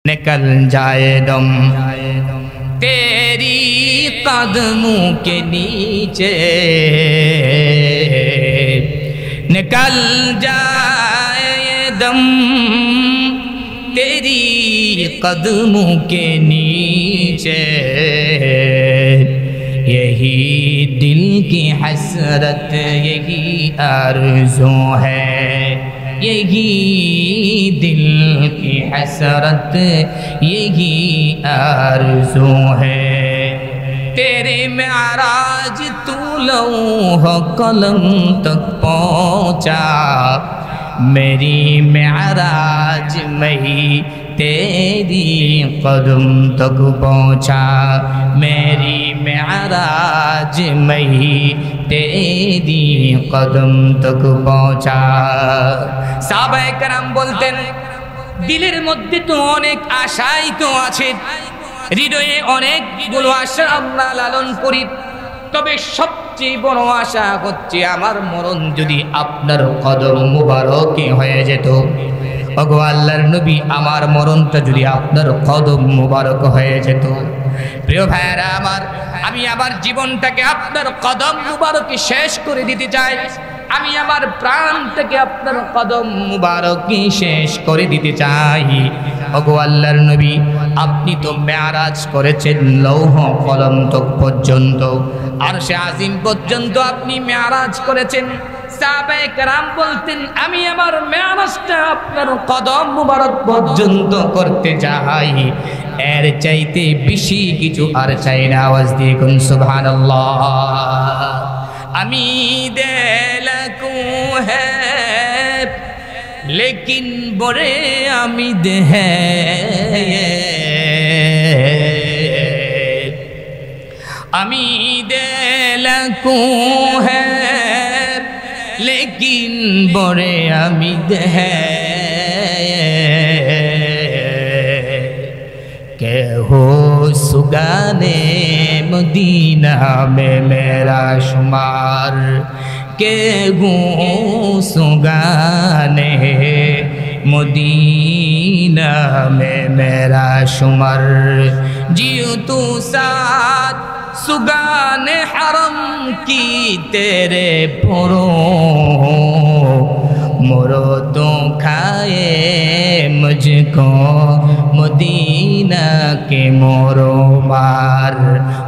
निकल जाए दम तेरी कदमों के नीचे, निकल जाए दम तेरी कदमों के नीचे, यही दिल की हसरत यही आरज़ू है, यही दिल की हसरत यही आरज़ू है। तेरे मेराज तू लौह कलम तक पहुँचा, मेरी मेराज मही तेरी कदम तक पहुँचा, मेरी मेराज मही तेरी कदम तक पहुँचा। साहबाए करम बोलतेन दिलेर मध्य तो अनेक आशाई तो आछे, हृदये अनेकगुलो आशा आमरा लालन करी, तबे सबचेये बड़ आशा हच्छे आमार मरण यदि आपनार कदम मुबारके हये जेत। ओगो आल्लाहर नबी आमार मरणटा यदि आपनार कदम मुबारक हये जेत। प्रिय भाइरा आमार, आमी आमार जीवनटाके आपनार कदम मुबारके शेष करे दिते चाइ, आमी आमार प्राणटाके आपनार कदम मुबारके शेष करे दिते चाइ। ओगो आल्लाहर नबी आपनि तो मेराज करेছেন लौह कलम तक पर्यन्त, आरशे आजिम पर्यन्त आपनि मेराज करेছেন। साहबाए केराम बोलतेन आमी आमार मेराजटा आपनार कदम मुबारक पर्यन्त करते चाइ, एर चाइते बेशी किछु आर चाइ ना। आवाज दिए कोन सुबहानाल्लाह। आमी दिलको है लेकिन बड़े आमिद है, आमी दिलको है लेकिन बड़े आमिद है, के हो सुगाने मदीना में मेरा शुमार, के हो सुगाने मदीना में मेरा शुमार। जियो तू साथ सुगाने हरम की तेरे पुरो, मोरो तो खाए मुझको मदीना के मोरो मार,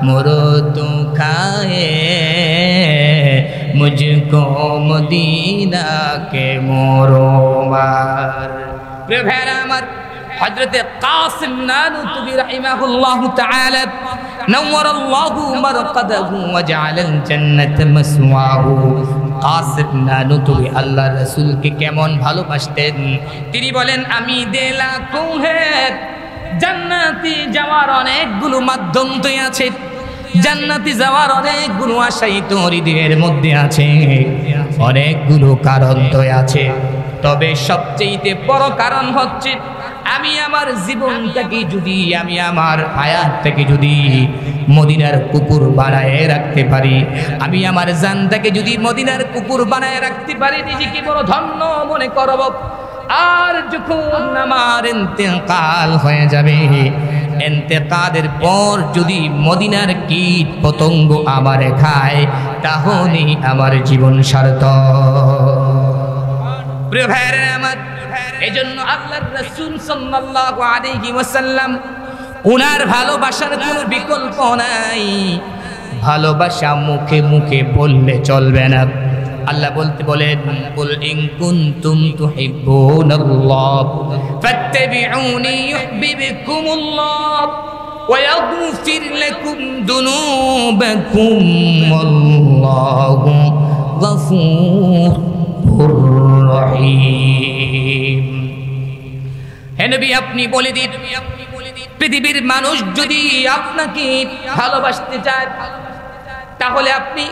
मोरो तो खाए मुझको मदीना के मोरो मार। प्रिय भाइरा आमार, हजरते कासिम नानुतबी रहिमाहुल्लाहु ताआला नव्वरल्लाहु मरक़दहु व जअलल जन्नत मस्वाहु। कासिम नानुतबी आल्लाहर रसूल के केमन भालोबासतेन, तिनि बोलेन आमी दिलको है জান্নাতে যাওয়ার অনেকগুলো মাধ্যম তো আছে, জান্নাতে যাওয়ার অনেকগুলো আশাই তো হৃদয়ের মধ্যে আছে, অনেকগুলো কারণ তো আছে। তবে সবচেয়ে বড় কারণ হচ্ছে আমি আমার জীবনটাকে যদি, আমি আমার হায়াতটাকে যদি মদিনার কুকুর বানায় রাখতে পারি, আমি আমার জানটাকে যদি মদিনার কুকুর বানায় রাখতে পারি, নিজেকে বড় ধন্য মনে করব। আর যখন আমার ইন্তেকাল হয়ে যাবে, ইন্তেকালের পর যদি মদিনার কীট পতঙ্গ আমারে খায়, তাহলে আমার জীবন সার্থক। প্রিয় ভাইরা আমার, এজন্য আল্লাহর রাসূল সাল্লাল্লাহু আলাইহি ওয়াসাল্লাম ওনার ভালোবাসার কোনো বিকল্প নাই। ভালোবাসা মুখে মুখে বললে চলবে না। আল্লাহ বলতে বলেন, কুল ইন কুনতুম তুহিব্বুনাল্লাহ ফাত্তাবিউনি ইউহিব্বুকুমুল্লাহ ওয়া ইয়াগফির লাকুম যুনুবাকুম ওয়াল্লাহু গফুরুর রহিম। হে নবী, আপনি বলে দিন, পৃথিবীর মানুষ যদি আপনাকে ভালোবাসতে চায়, তাহলে আপনি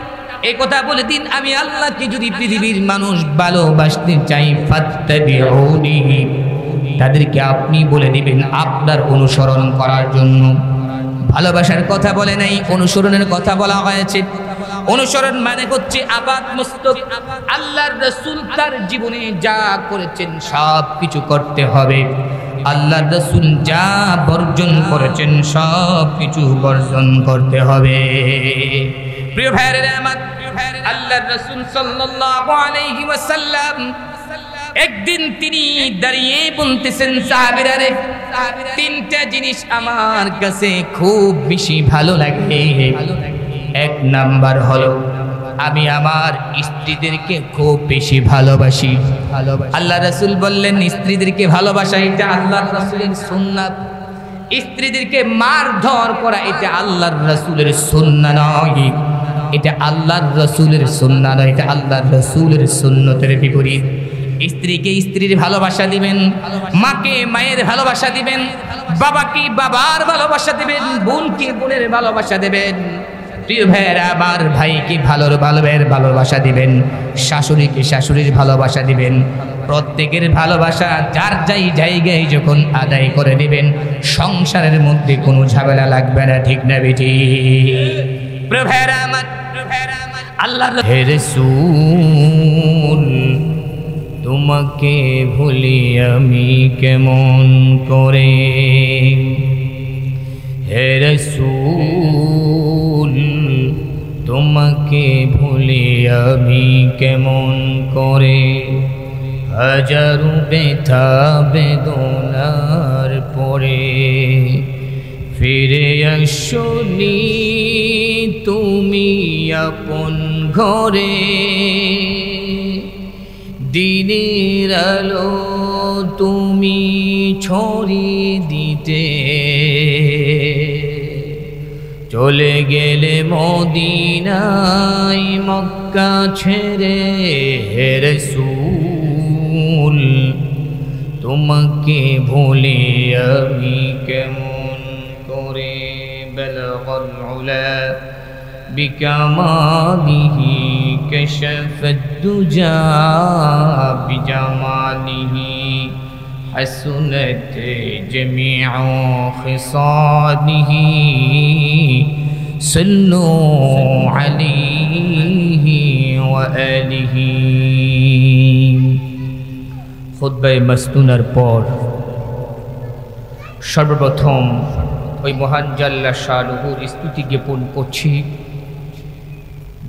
এই কথা বলে দিন, আমি আল্লাহকে যদি পৃথিবীর মানুষ ভালোবাসতে চাই, ফাত্তাবিউনি, তাদেরকে আপনি বলে দিবেন আপনার অনুসরণ করার জন্য। ভালোবাসার কথা বলে নাই, অনুসরণের কথা বলা হয়েছে। অনুসরণ মানে হচ্ছে আপাত মস্তক আল্লাহর রাসূল তার জীবনে যা করেছেন সব কিছু করতে হবে। আল্লাহর রাসূল যা বর্জন করেছেন সব কিছু বর্জন করতে হবে। প্রিয় ভাইরা আমার, আল্লাহর রাসূল সাল্লাল্লাহু আলাইহি ওয়াসাল্লাম একদিন তিনি দাঁড়িয়ে বলতেছেন, সাহাবীরা রে, তিনটা জিনিস আমার কাছে খুব বেশি ভালো লাগে। এক নাম্বার হলো আমি আমার স্ত্রীদেরকে খুব বেশি ভালোবাসি। আল্লাহ রাসূল বললেন, স্ত্রীদেরকে ভালোবাসা এটা আল্লাহর রাসূলের সুন্নাত। স্ত্রীদেরকে মারধর করা এটা আল্লাহর রাসূলের সুন্নাত নয়, এটা আল্লাহর রাসূলের সুন্নাত নয়, এটা আল্লাহর রাসূলের সুন্নতের বিপরীত। স্ত্রীকে স্ত্রীর ভালোবাসা দিবেন, মাকে মায়ের ভালোবাসা দিবেন, বাবাকে বাবার ভালোবাসা দিবেন, বোনকে বোনের ভালোবাসা দেবেন। প্রিয় ভাইয়েরা আমার, ভাইকে ভালোবাসা দিবেন, শাশুড়িকে শাশুড়ির ভালোবাসা দিবেন। প্রত্যেকের ভালোবাসা যার যাই জায়গায় যখন আদায় করে দিবেন, সংসারের মধ্যে কোনো ঝামেলা লাগবে না। ঠিক না বেটি? প্রিয় ভাইয়েরা আমার, আল্লাহর রাসূল তোমাকে ভুলি আমি কেমন করে, হে রাসূল তোমাকে ভুলি আমি কেমন করে, হাজারো ব্যথা বেদনার পরে ফিরে আসনি তুমি আপন ঘরে, দিনের আলো তুমি ছড়িয়ে দিতে, চলে গেলে মদিনায় মক্কা ছেড়ে, হে রাসূল তোমাকে ভুলি আমি কেমন করে, বালাগাল উলা বিকামালিহি كشف الدجى بجماله حسنت جميع خصاله صلوا عليه وآله। খুতবায়ে মাসনুনার পর সর্বপ্রথম ওই মহান জাল্লা শানুহুর স্তুতি জ্ঞাপন করছি,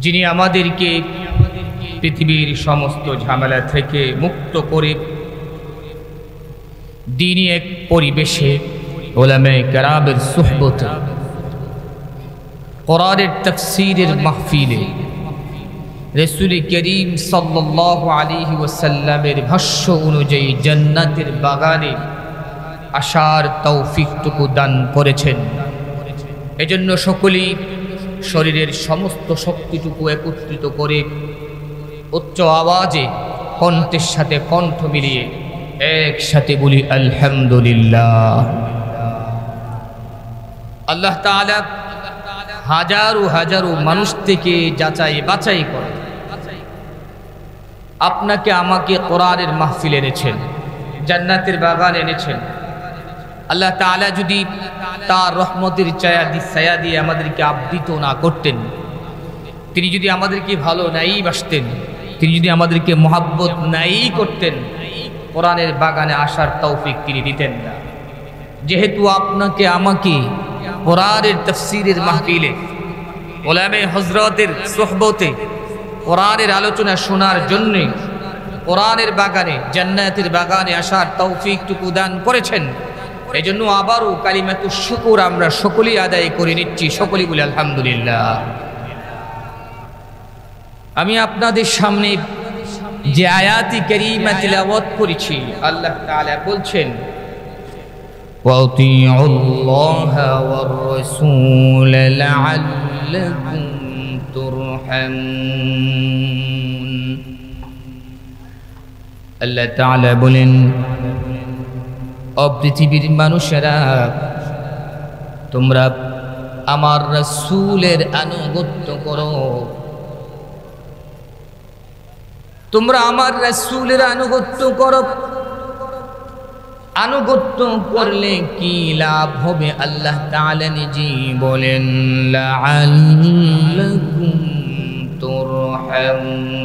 যিনি আমাদেরকে পৃথিবীর সমস্ত ঝামেলা থেকে মুক্ত করে দ্বীনি এক পরিবেশে উলামায়ে কেরামের সুহবতে কোরআনের তাফসীরের মাহফিলে রাসূল করিম সাল্লাল্লাহু আলাইহি ওয়াসাল্লামের ভাষ্য অনুযায়ী জান্নাতের বাগানে আসার তৌফিকটুকু দান করেছেন। এজন্য সকলেই শরীরের সমস্ত শক্তিটুকু একত্রিত করে উচ্চ আওয়াজে কণ্ঠের সাথে কণ্ঠ মিলিয়ে একসাথে বলি আলহামদুলিল্লাহ। আল্লাহ তাআলা হাজারো হাজারো মানুষ থেকে যাচাই বাছাই করে আপনাকে আমাকে কোরআনের মাহফিলে এনেছেন, জান্নাতের বাগান এনেছেন। আল্লাহ তাআলা যদি তার রহমতের ছায়া দিয়ে আমাদেরকে আবৃত না করতেন, তিনি যদি আমাদেরকে ভালো নাই বাসতেন, তিনি যদি আমাদেরকে মহাব্বত নাই করতেন, কোরআনের বাগানে আসার তৌফিক তিনি দিতেন না। যেহেতু আপনাকে আমাকে কোরআনের তাফসীরের মাহফিলে উলামায়ে হযরতের সুহবতে কোরআনের আলোচনা শোনার জন্য কোরআনের বাগানে জান্নাতের বাগানে আসার তৌফিকটুকু দান করেছেন, এজন্য আবারও কালিমাতুশ শুকর আমরা সকলেই আদায় করে নিচ্ছি। সকলেই বলি আলহামদুলিল্লাহ। আমি আপনাদের সামনে যে আয়াতি কারীমা তিলাওয়াত করেছি, আল্লাহ তাআলা বলছেন, ওয়াতিউল্লাহা ওয়ার রাসূল লাআল্লাকুম তুরহামুন। আল্লাহ তাআলা বলেন, ও পৃথিবীর মানুষেরা, তোমরা আমার রাসূলের আনুগত্য করো। তোমরা আমার রাসূলের আনুগত্য করো। আনুগত্য করলে কি লাভ হবে? আল্লাহ তাআলা নিজেই বলেন, লাআল্লাকুম তুরহামুন,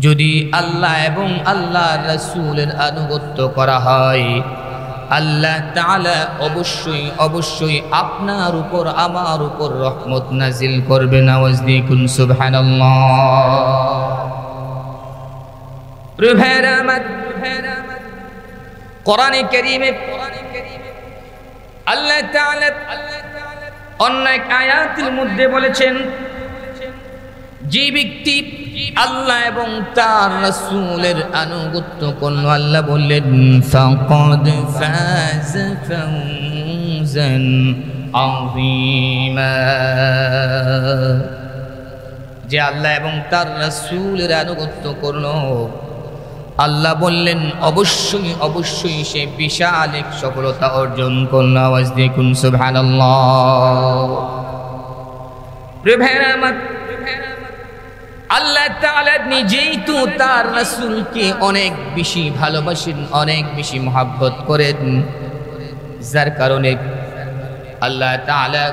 যদি আল্লাহ এবং আল্লাহর রাসূলের আনুগত্য করা হয়, আল্লাহ তাআলা অবশ্যই অবশ্যই আপনার উপর আমার উপর রহমত নাজিল করবেন। আওয়াজ দিয়ে কুন সুবহানাল্লাহ। প্রিয় ভাইরা আমার, কোরআনে কারীমে আল্লাহ তাআলা অন্য এক আয়াতের মধ্যে বলেছেন, যে ব্যক্তি আল্লাহ এবং তার রাসূলের আনুগত্য করল, আল্লাহ বললেন ফাকাদ ফাজ ফাওজান আযীমা, যে আল্লাহ এবং তার রাসূলের আনুগত্য করল, আল্লাহ বললেন অবশ্যই অবশ্যই সে বিশাল এক সফলতা অর্জন করল। আওয়াজ দিয়ে কুন সুবহানাল্লাহ। প্রিয় ভাইরা আমার, আল্লাহ তাআলা নিজেই তো তার রাসূলকে অনেক বেশি ভালোবাসেন, অনেক বেশি মহব্বত করেন, যার কারণে আল্লাহ তাআলা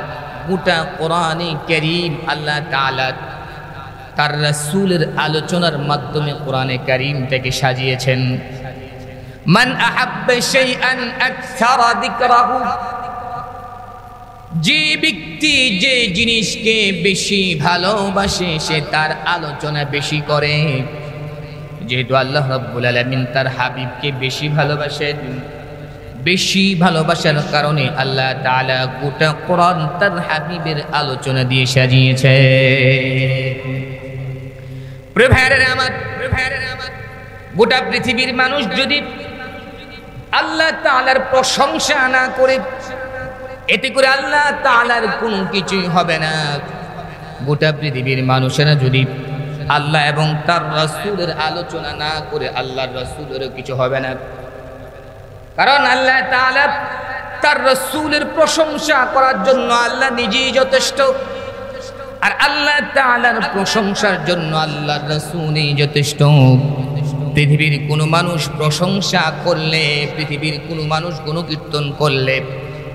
গোটা কোরআনে কারীম আল্লাহ তাআলা তার রাসূলের আলোচনার মাধ্যমে কোরআনে কারীম থেকে সাজিয়েছেন। মান আহাব্বা শাইআন আকসারা যিকরাহু, যে ব্যক্তি যে জিনিসকে বেশি ভালোবাসে সে তার আলোচনা বেশি করে। যেহেতু আল্লাহ রাব্বুল আলামিন তার হাবিবকে বেশি ভালোবাসেন, বেশি ভালোবাসার কারণে আল্লাহ তাআলা গোটা কোরআন তার হাবিবের আলোচনা দিয়ে সাজিয়েছে। প্রিয় ভাইরা আমার, গোটা পৃথিবীর মানুষ যদি আল্লাহ তাআলার প্রশংসা না করে, এতে করে আল্লাহ তাআলার কোনো কিছুই হবে না। গোটা পৃথিবীর মানুষেরা যদি আল্লাহ এবং তার রাসূলের আলোচনা না করে, আল্লাহর রাসূলেরও কিছু হবে না। কারণ আল্লাহ তাআলা তার রাসূলের প্রশংসা করার জন্য আল্লাহ নিজেই যথেষ্ট, আর আল্লাহ তাআলার প্রশংসার জন্য আল্লাহর রাসূলই যথেষ্ট। পৃথিবীর কোনো মানুষ প্রশংসা করলে, পৃথিবীর কোনো মানুষ গুণকীর্তন করলে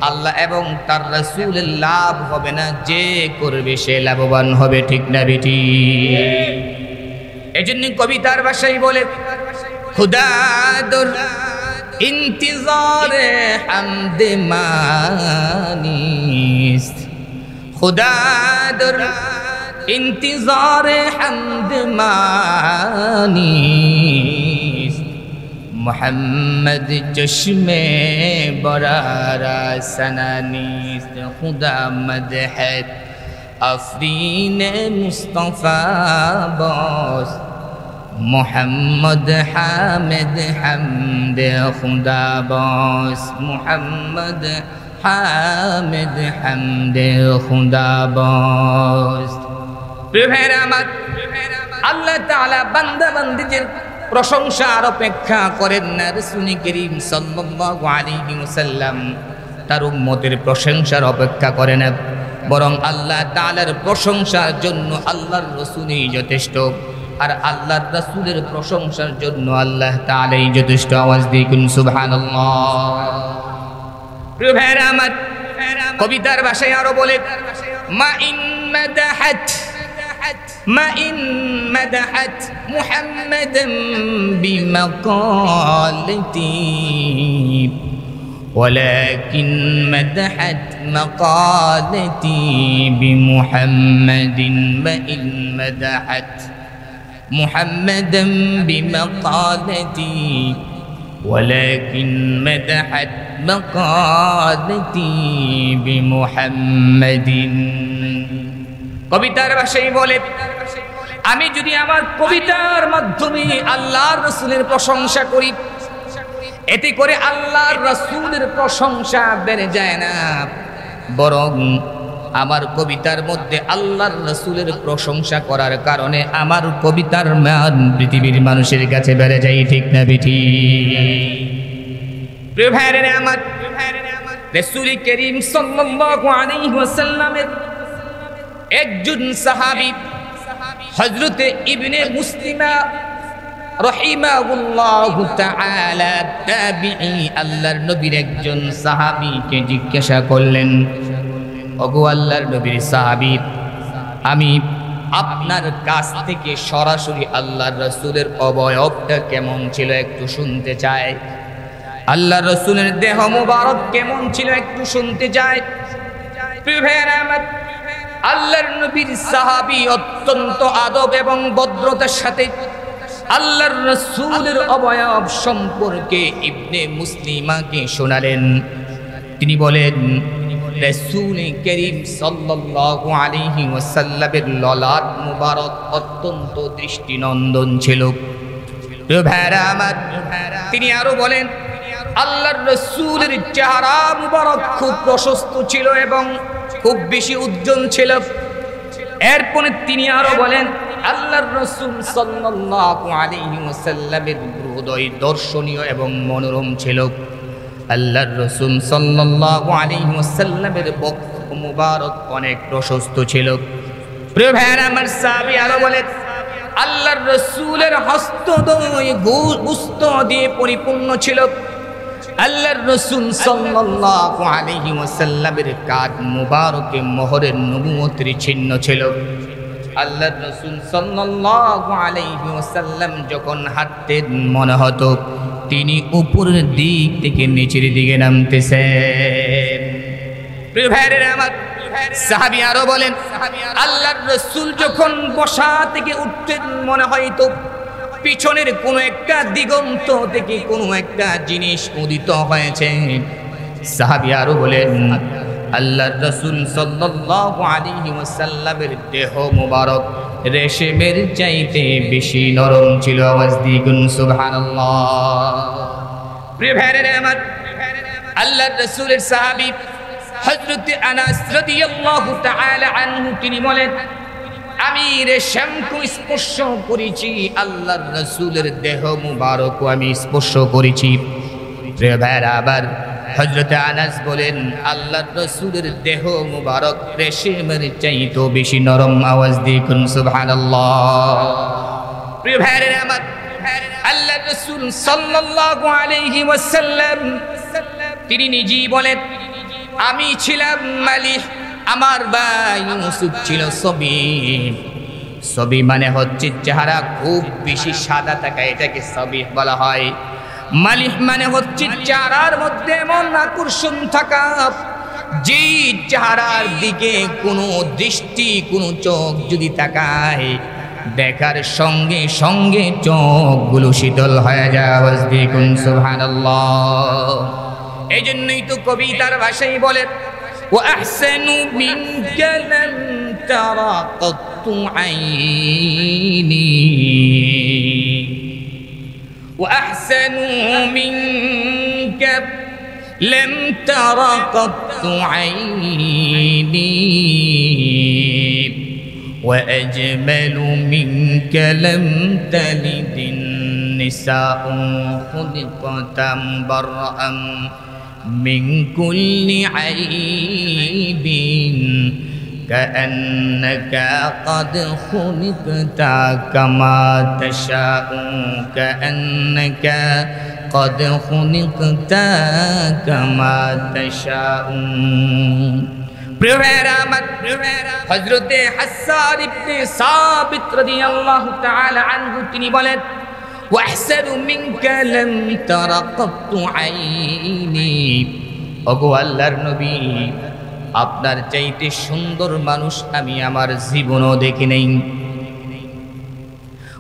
আল্লাহ এবং তার রাসূলের লাভ হবে না, যে করবে সে লাভবান হবে। ঠিক না বেটি? এজন্য কবিতার ভাষায় বলে, খুদাদুর ইন্তিজারে হামদ মানিস, খুদাদুর ইন্তিজারে হামদ মানিস, মোহাম্মদ চশমে বরারা সনানিস, খুদা মদহ আফরিন মুস্তফা বস, মোহাম্মদ হামিদ হামদ খুদা বস, মোহাম্মদ হামিদ হামদ খুদা বস। প্রিয় ভাইরা আমার, আল্লাহ তাআলা বান্দা বান্দীদের প্রশংসার অপেক্ষা করেন না। রাসূল করিম সাল্লাল্লাহু আলাইহি ওয়াসাল্লাম তার উম্মতের প্রশংসার অপেক্ষা করে না, বরং আল্লাহ তাআলার প্রশংসার জন্য আল্লাহর রাসূলই যথেষ্ট, আর আল্লাহর রাসূলের প্রশংসার জন্য আল্লাহ তাআলাই যথেষ্ট। আওয়াজ দিয়ে কুন সুবহানাল্লাহ। প্রিয় ভাইরা আমার, কবিতার ভাষায় আরো বলে, মা ইন মাদাহাত ما إن مدحت محمدا بمقالتي ولكن مدحت مقالتي بمحمد، وإن مدحت محمدا بمقالتي ولكن مدحت مقالتي بمحمد। কবিতার ভাষায় বলে, আমি যদি আমার কবিতার মাধ্যমে আল্লাহর রাসূলের প্রশংসা করি, এতে করে আল্লাহর রাসূলের প্রশংসা বেড়ে যায় না, বরং আমার কবিতার মধ্যে আল্লাহর রাসূলের প্রশংসা করার কারণে আমার কবিতার মান পৃথিবীর মানুষের কাছে বেড়ে যায়। ঠিক না বেটি? প্রিয় ভাইরা আমার, রাসূল করিম সাল্লাল্লাহু আলাইহি ওয়াসাল্লামের একজন সাহাবী হযরতে ইবনে মুসলিমা রাহিমাহুল্লাহু তাআলা তাবিঈ আল্লাহর নবীর একজন সাহাবীকে জিজ্ঞাসা করলেন, ওগো আল্লাহর নবীর সাহাবী, আমি আপনার কাছ থেকে সরাসরি আল্লাহর রাসূলের অবয়বটা কেমন ছিল একটু শুনতে চাই। আল্লাহর রাসূলের দেহ মুবারক কেমন ছিল একটু শুনতে চাই। প্রিয় ভাইয়েরা আমার, আল্লাহর নবীর সাহাবী অত্যন্ত আদব এবং ভদ্রতার সাথে আল্লাহর রাসূলের অবয়ব সম্পর্কে ইবনে মুসলিমাকে শোনালেন। তিনি বলেন, রাসূল করিম সাল্লাল্লাহু আলাইহি ওয়াসাল্লামের ললাট মুবারক অত্যন্ত দৃষ্টিনন্দন ছিল। প্রিয় ভাইরা আমার, তিনি আরো বলেন, আল্লাহর রাসূলের চেহারা মুবারক খুব প্রশস্ত ছিল এবং খুব বেশি উজ্জ্বল ছিল। এরপরে তিনি আরো বলেন, আল্লাহর রাসূল সাল্লাল্লাহু আলাইহি ওয়াসাল্লামের হৃদয় দর্শনীয় এবং মনোরম ছিল। আল্লাহর রাসূল সাল্লাল্লাহু আলাইহি ওয়াসাল্লামের বক্ষ মুবারক অনেক প্রশস্ত ছিল। প্রিয় ভাইরা আমার, সাহাবী আরো বলেন, আল্লাহর রাসূলের হস্তদ্বয় গুস্ত দিয়ে পরিপূর্ণ ছিল। আল্লাহর রাসূল সাল্লাল্লাহু আলাইহি ওয়াসাল্লামের কাঁধ মুবারকে মোহরের নবুয়তের চিহ্ন ছিল। আল্লাহর রাসূল সাল্লাল্লাহু আলাইহি ওয়াসাল্লাম যখন হাঁটতেন মনে হতো তিনি উপরের দিক থেকে নিচের দিকে নামতেছেন। প্রিয় ভাইরা আমার, সাহাবী আরো বলেন, আল্লাহর রাসূল যখন বসা থেকে উঠতেন মনে হয়তো পিছনের কোনো একটা দিগন্ত থেকে কোনো একটা জিনিস উদিত হয়েছে। সাহাবী আরো বলেন, আল্লাহর রাসূল সাল্লাল্লাহু আলাইহি ওয়াসাল্লামের দেহ মুবারক রেশমের চাইতে বেশি নরম ছিল। আওয়াজ দ্বিগুণ সুবহানাল্লাহ। প্রিয় ভাইরা আমার, আল্লাহর রাসূলের সাহাবী হযরত আনাস রাদিয়াল্লাহু তাআলা আনহু তিনি বলেন, আমি রেশমকে স্পর্শ করেছি, আল্লাহর রাসূলের দেহ মুবারকও আমি স্পর্শ করেছি। প্রিয় ভাইরা আবার হযরত আনাস বলেন, আল্লাহর রাসূলের দেহ মুবারক রেশমের চাইতেও বেশি নরম। আওয়াজ দেখুন সুবহানাল্লাহ। প্রিয় ভাইরা আমার, আল্লাহর রাসূল সাল্লাল্লাহু আলাইহি ওয়াসাল্লাম তিনি নিজেই বলেন, আমি ছিলাম মালিহ, আমার ভাই ইউসুফ ছিল সবি। সবি মানে হচ্ছে চেহারা খুব বেশি সাদা থাকা, এটাকে সবি বলা হয়। মালিহ মানে হচ্ছে চেহারার মধ্যে এমন আকর্ষণ থাকা, যে চেহারার দিকে কোনো দৃষ্টি কোনো চোখ যদি তাকায় দেখার সঙ্গে সঙ্গে চোখগুলো শীতল হয়ে যায়। আওয়াজ দেখুন সুবহানাল্লাহ। এই জন্যই তো কবিতার ভাষায় বলেন, وأحسن منك لم تر قط عيني وأحسن منك لم تر قط عيني وأجمل منك لم تلد النساء خلقت مبرأ من كل عيب كأنك قد خلقت كما تشاء كأنك قد خلقت كما تشاء। প্রিয় ভাইরা আমার, হযরতে হাসান ইবনে সাবিত রাদিয়াল্লাহু তাআলা আনহু তিনি বলেন, وأحسن منك لم تر قط عيني। ওগো আল্লাহর নবী, আপনার চাইতে সুন্দর মানুষ আমি আমার জীবনও দেখি নাই।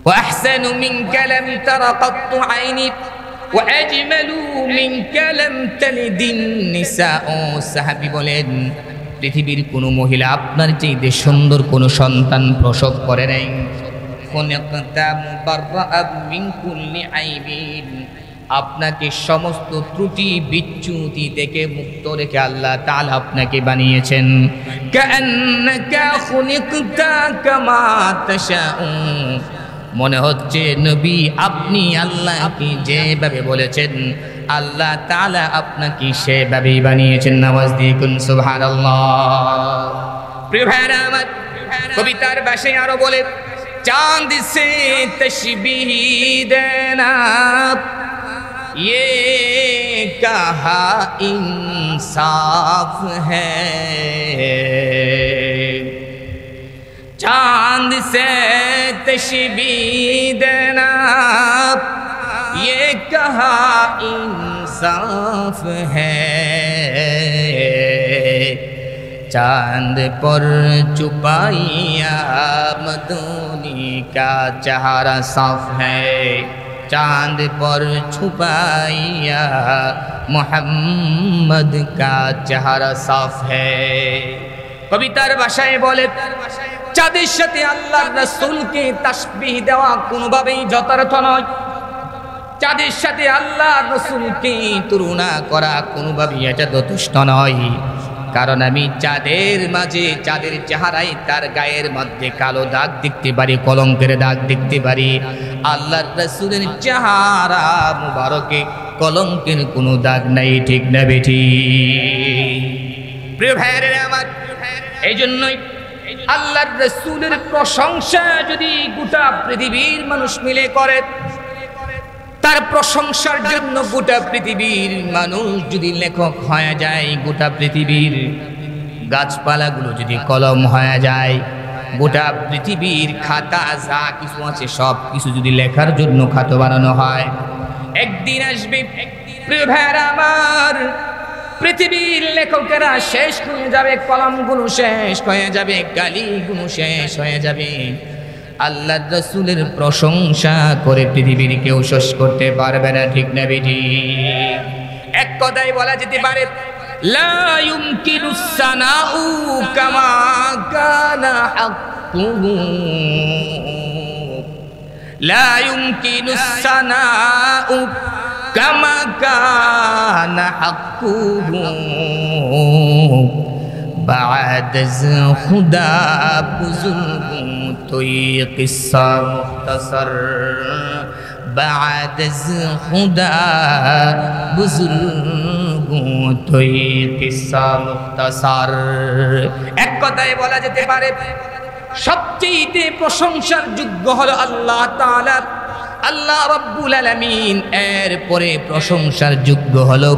وأحسن منك لم تر قط عيني وأجمل منك لم تلد النساء। সাহাবী বলেন, পৃথিবীর কোনো মহিলা আপনার চাইতে সুন্দর কোনো সন্তান প্রসব করে নাই। আপনাকে সমস্ত ত্রুটি বিচ্যুতি থেকে মুক্ত রেখে আল্লাহ তাআলা আপনাকে বানিয়েছেন। মনে হচ্ছে নবী আপনি আল্লাহকে যেভাবে বলেছেন আল্লাহ তাআলা আপনাকে সেভাবেই বানিয়েছেন। নামাজ দিকুন সুবহানাল্লাহ। প্রিয় ভাইরা আমার, কবিতার ভাষায় আরো বলে, चांद से तशबीह देना ये कहा इंसाफ है। चांद से तशबीह देना ये कहा इंसाफ है, चांद पर छुपाया मदनी का चेहरा साफ है, चांद पर छुपाया मोहम्मद का चेहरा साफ है। कवितार भाषाয় বলে চাঁদের সাথে আল্লাহর রাসূলকে তাসবিহ দেওয়া কোনোভাবেই যথার্থ নয়, চাঁদের সাথে আল্লাহর রাসূলকে তুলনা করা কোনোভাবেই এটা যথেষ্ট নয়। কারণ আমি চাঁদের মাঝে, চাঁদের চেহারায় তার গায়ের মধ্যে কালো দাগ দেখতে পারি, কলঙ্কের দাগ দেখতে পারি। আল্লাহর রাসূলের চেহারা মুবারকে কলঙ্কের কোনো দাগ নাই, ঠিক না বেঠিক? প্রিয় ভাইয়েরা আমার, এই জন্যই আল্লাহর রাসূলের প্রশংসা যদি গোটা পৃথিবীর মানুষ মিলে করে, তার প্রশংসার জন্য গোটা পৃথিবীর মানুষ যদি লেখক হয়ে যায়, গোটা পৃথিবীর গাছপালাগুলো যদি কলম হয়ে যায়, গোটা পৃথিবীর খাতা যা কিছু আছে সব কিছু যদি লেখার জন্য খাতা বানানো হয়, একদিন আসবে প্রিয় ভাইয়েরা আমার, পৃথিবীর লেখকেরা শেষ হয়ে যাবে, কলমগুলো শেষ হয়ে যাবে, গালিগুলো শেষ হয়ে যাবে। আল্লাহর রাসূলের প্রশংসা করে পৃথিবীর কেউ শেষ করতে পারবে না, ঠিক না বেঠিক? এক কথায় বলা যেতে পারে লা ইউমকিনুস সানাউ কামা কানা হাক্কুহু, লা ইউমকিনুস সানাউ কামা কানা হাক্কুহু بعد خدا بزرگ توی قصہ مختصر، بعد خدا بزرگ توی قصہ مختصر। এক কথায় বলা যেতে পারে সবচেয়ে প্রশংসার যোগ্য হলো আল্লাহ তাআলা, আল্লাহ রাব্বুল আলামিন। এরপরে প্রশংসার যোগ্য হলো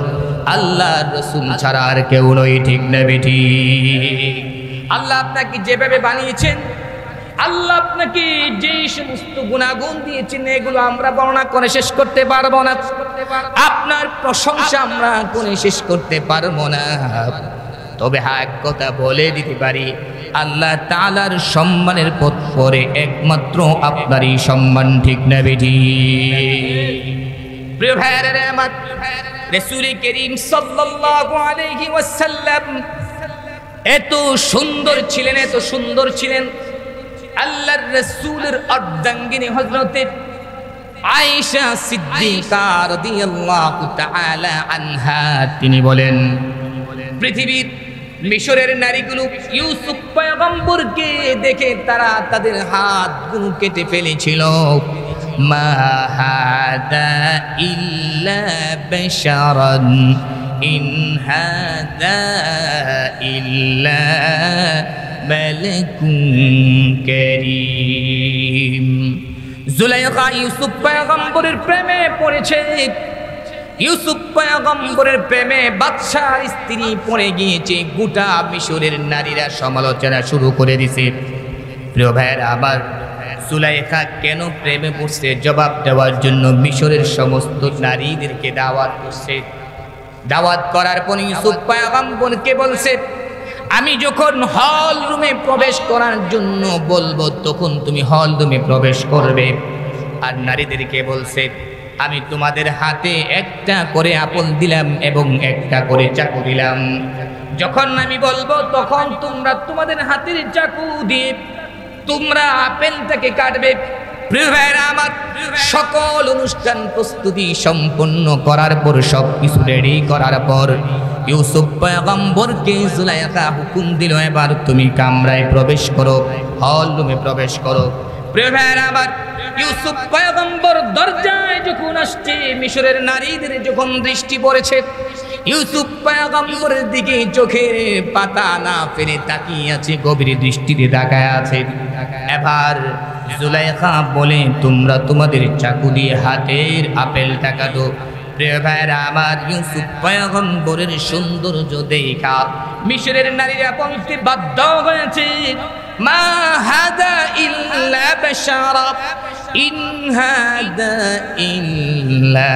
আল্লাহর রাসূল ছাড়া আর কেউ নয়, ঠিক না বেঠিক? আল্লাহ আপনাকে যেভাবে বানিয়েছেন, আল্লাহ আপনাকে যে সমস্ত গুণাগুণ দিয়েছেন, এগুলো আমরা বর্ণনা করে শেষ করতে পারবো না। আপনার প্রশংসা আমরা করে শেষ করতে পারবো না। তবে হ্যাঁ, এক কথা বলে দিতে পারি, আল্লাহ তাআলার সম্মানের পথ পরে একমাত্র আপনারই সম্মান, ঠিক না বেঠিক? প্রিয় ভাইয়েরা আমার, রাসূল করিম সাল্লাল্লাহু আলাইহি ওয়াসাল্লাম এত সুন্দর ছিলেন, এত সুন্দর ছিলেন। আল্লাহর রাসূলের অর্ধাঙ্গিনী হযরতে আয়েশা সিদ্দিকা রাদিয়াল্লাহু তাআলা আনহা তিনি বলেন, পৃথিবীর মিশরের নারীগুলো ইউসুফ পয়গম্বরকে দেখে তারা তাদের হাতগুলো কেটে ফেলেছিল। মা হাদা ইল্লা বাশারান ইন হাদা ইল্লা মালাকুন কারীম। জুলাইখা ইউসুফ পয়গম্বরের প্রেমে পড়েছে, ইউসুফ পয়গম্বরের প্রেমে বাদশার স্ত্রী পড়ে গিয়েছে, গোটা মিশরের নারীরা সমালোচনা শুরু করে দিয়েছে। প্রিয় ভাইয়েরা আমার, জুলাইখা কেন প্রেমে পড়ছে জবাব দেওয়ার জন্য মিশরের সমস্ত নারীদেরকে দাওয়াত করছে। দাওয়াত করার পর ইউসুফ পয়গম্বরকে বলছে, আমি যখন হল রুমে প্রবেশ করার জন্য বলবো তখন তুমি হল রুমে প্রবেশ করবে। আর নারীদেরকে বলছে, আমি তোমাদের হাতে একটা করে আপেল দিলাম এবং একটা করে চাকু দিলাম, যখন আমি বলবো তখন তোমরা তোমাদের হাতের চাকু দিয়ে তোমরা আপেলটাকে কাটবে। প্রিয় ভাইরা আমার, সকল অনুষ্ঠান প্রস্তুতি সম্পন্ন করার পর, সব কিছু রেডি করার পর ইউসুফ পয়গম্বরকে জুলাইখা হুকুম দিল, এবার তুমি কামরায় প্রবেশ করো, হল রুমে প্রবেশ করো। প্রিয় ভাইরা আমার, ইউসুফ পয়গম্বর দরজায় যখন আসছে, মিশরের নারীদের যখন দৃষ্টি পড়েছে, ইউসুফ পয়গম্বরের দিকে চোখের পাতা না ফেলে তাকিয়ে আছে, গভীর দৃষ্টিতে তাকায় আছে। এবার জুলাইখা বলে, তোমরা তোমাদের চাকু দিয়ে হাতের আপেলটা কাটো। প্রিয় ভাইরা আমার, ইউসুফ পয়গম্বরের সৌন্দর্য দেখা মিশরের নারীরা বলতে বাধ্য হয়েছে, মা হাদা ইল্লা বাশারা ইন হাদা ইল্লা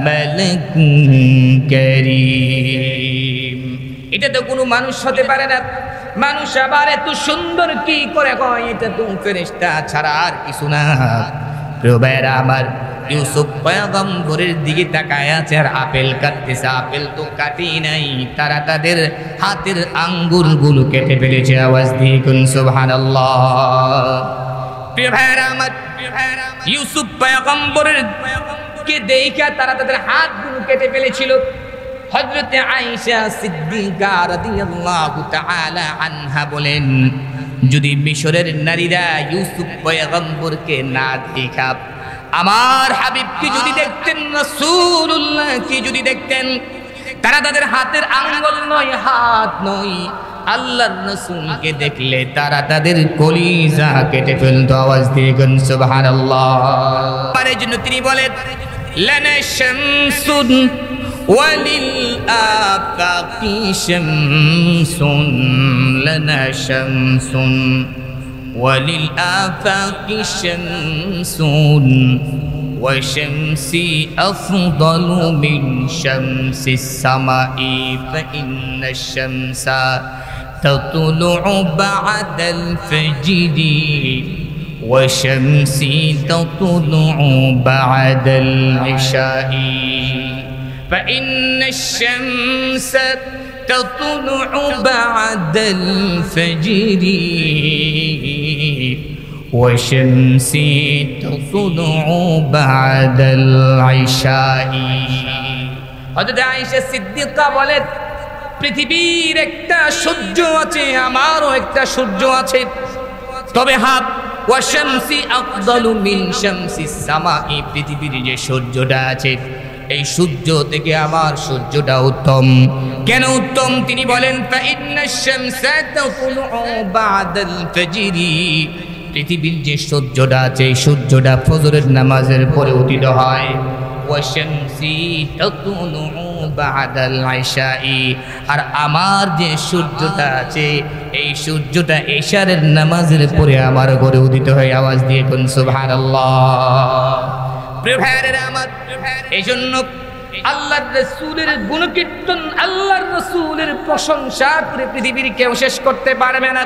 মালাকুন কারীম। এটা তো কোনো মানুষ হতে পারে না। মানুষ আবার এত সুন্দর কি করে হয়? এটা তো ফেরেশতা ছাড়া আর কিছু না। প্রিয় ভাইরা আমার, ইউসুফ পয়গম্বরের দিকে তাকায় আছে আর আপেল কাটতেছে। আপেল তো কাটি নাই, তারা তাদের হাতের আঙ্গুরগুলো কেটে ফেলেছে। আওয়াজ দিয়ে কোন সুবহানাল্লাহ। প্রিয় ভাইরা আমার, ইউসুফ পয়গম্বরের কে দেখা তারা তাদের হাতগুলো কেটে ফেলেছিল। হযরতে আয়েশা সিদ্দিকা রাদিয়াল্লাহু তাআলা আনহা বলেন, যদি মিশরের নারীরা ইউসুফ পয়গম্বরকে না দেখা আমার হাবিবকে যদি দেখতেন, রাসূলুল্লাহকে যদি দেখতেন, তারা তাদের হাতের আঙ্গুল নয়, হাত নয়, আল্লাহর রাসূলকে দেখলে তারা তাদের কলিজা কেটে ফেলতো। আওয়াজ দিয়ে কোন সুবহানাল্লাহ। তার জন্য তিনি বলেন, লানা শামসুন ওয়ালিল আফাকি শামসুন, লানা শামসুন ওয়ালিল আফাকি শামসুন وشمسي أفضل من شمس السماء فإن الشمس تطلع بعد الفجر وشمسي تطلع بعد العشاء فإن الشمس تطلع بعد الفجر وشمسي تطلع بعد العشاء। হযরত আয়েশা সিদ্দিকা বলেন, পৃথিবীর একটা সূর্য আছে, আমারও একটা সূর্য আছে, তবে হাত ওয়াশামসি আফদালু মিন শামসিস সামাই, পৃথিবীর যে সূর্যটা আছে এই সূর্য থেকে আমার সূর্যটা উত্তম। কেন উত্তম? তিনি বলেন, ফাইন্নাশ শামসা তাতুলু বা'দাল ফাজরি, পৃথিবীর যে সূর্যটা আছে এই সূর্যটা ফজরের নামাজের পরে উদিত হয়। ওয়াশামসি তাতুলু বা'দাল ইশাই, আর আমার যে সূর্যটা আছে এই সূর্যটা ইশারের নামাজের পরে আমার ঘরে উদিত হয়। আওয়াজ দিয়ে কোন সুবহানাল্লাহ। প্রিয় ভাইরা আমার, এইজন্য আল্লাহর রাসূলের গুণকীর্তন, আল্লাহর রাসূলের প্রশংসা করে পৃথিবীর কেউ শেষ করতে পারবে না।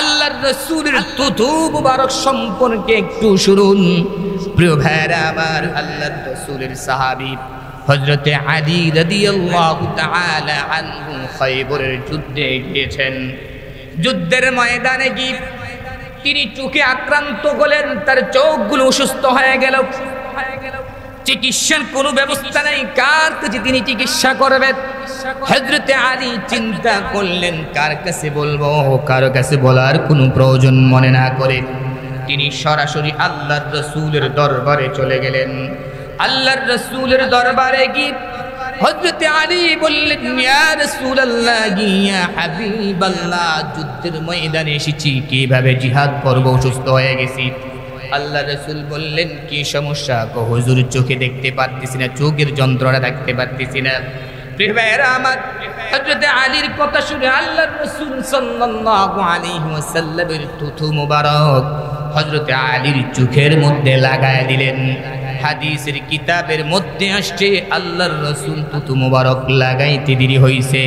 আল্লাহর রাসূলের তুতু মুবারক সম্পর্কে একটু শুনুন। প্রিয় ভাইরা আমার, আল্লাহর রাসূলের সাহাবী হযরতে আলী রাদিয়াল্লাহু তাআলা আনহু খায়বরের যুদ্ধে গিয়েছেন। যুদ্ধের ময়দানে গিয়ে তিনি চোখে আক্রান্ত হলেন, তার চোখগুলো অসুস্থ হয়ে গেল। চিকিৎসার কোনো ব্যবস্থা নেই, কার কাছে তিনি চিকিৎসা করবেন? হযরতে আলী চিন্তা করলেন, কার কাছে বলবো? কারো কাছে বলার কোনো প্রয়োজন মনে না করে তিনি সরাসরি আল্লাহর রাসূলের দরবারে চলে গেলেন। আল্লাহর রাসূলের দরবারে গিয়ে হযরতে আলী বললেন, ইয়া রাসূলুল্লাহ, ইয়া হাবিবাল্লাহ, যুদ্ধের ময়দানে এসেছি, কিভাবে জিহাদ করব? অসুস্থ হয়ে গেছি। আল্লাহ রাসূল বললেন, কি সমস্যা? হুজুর, চোখে দেখতে পারতেছি না, চোখের যন্ত্রণা দেখতে পারতেছি না। প্রিয় ভাইরা আমার, হযরতে আলীর কথা শুনে আল্লাহর রাসূল সাল্লাল্লাহু আলাইহি ওয়াসাল্লামের থুথু মুবারক হযরতে আলীর চোখের মধ্যে লাগায় দিলেন। হাদিসের কিতাবের মধ্যে আসছে, আল্লাহর রাসূল থুথু মুবারক লাগাইতে দেরি হইছে,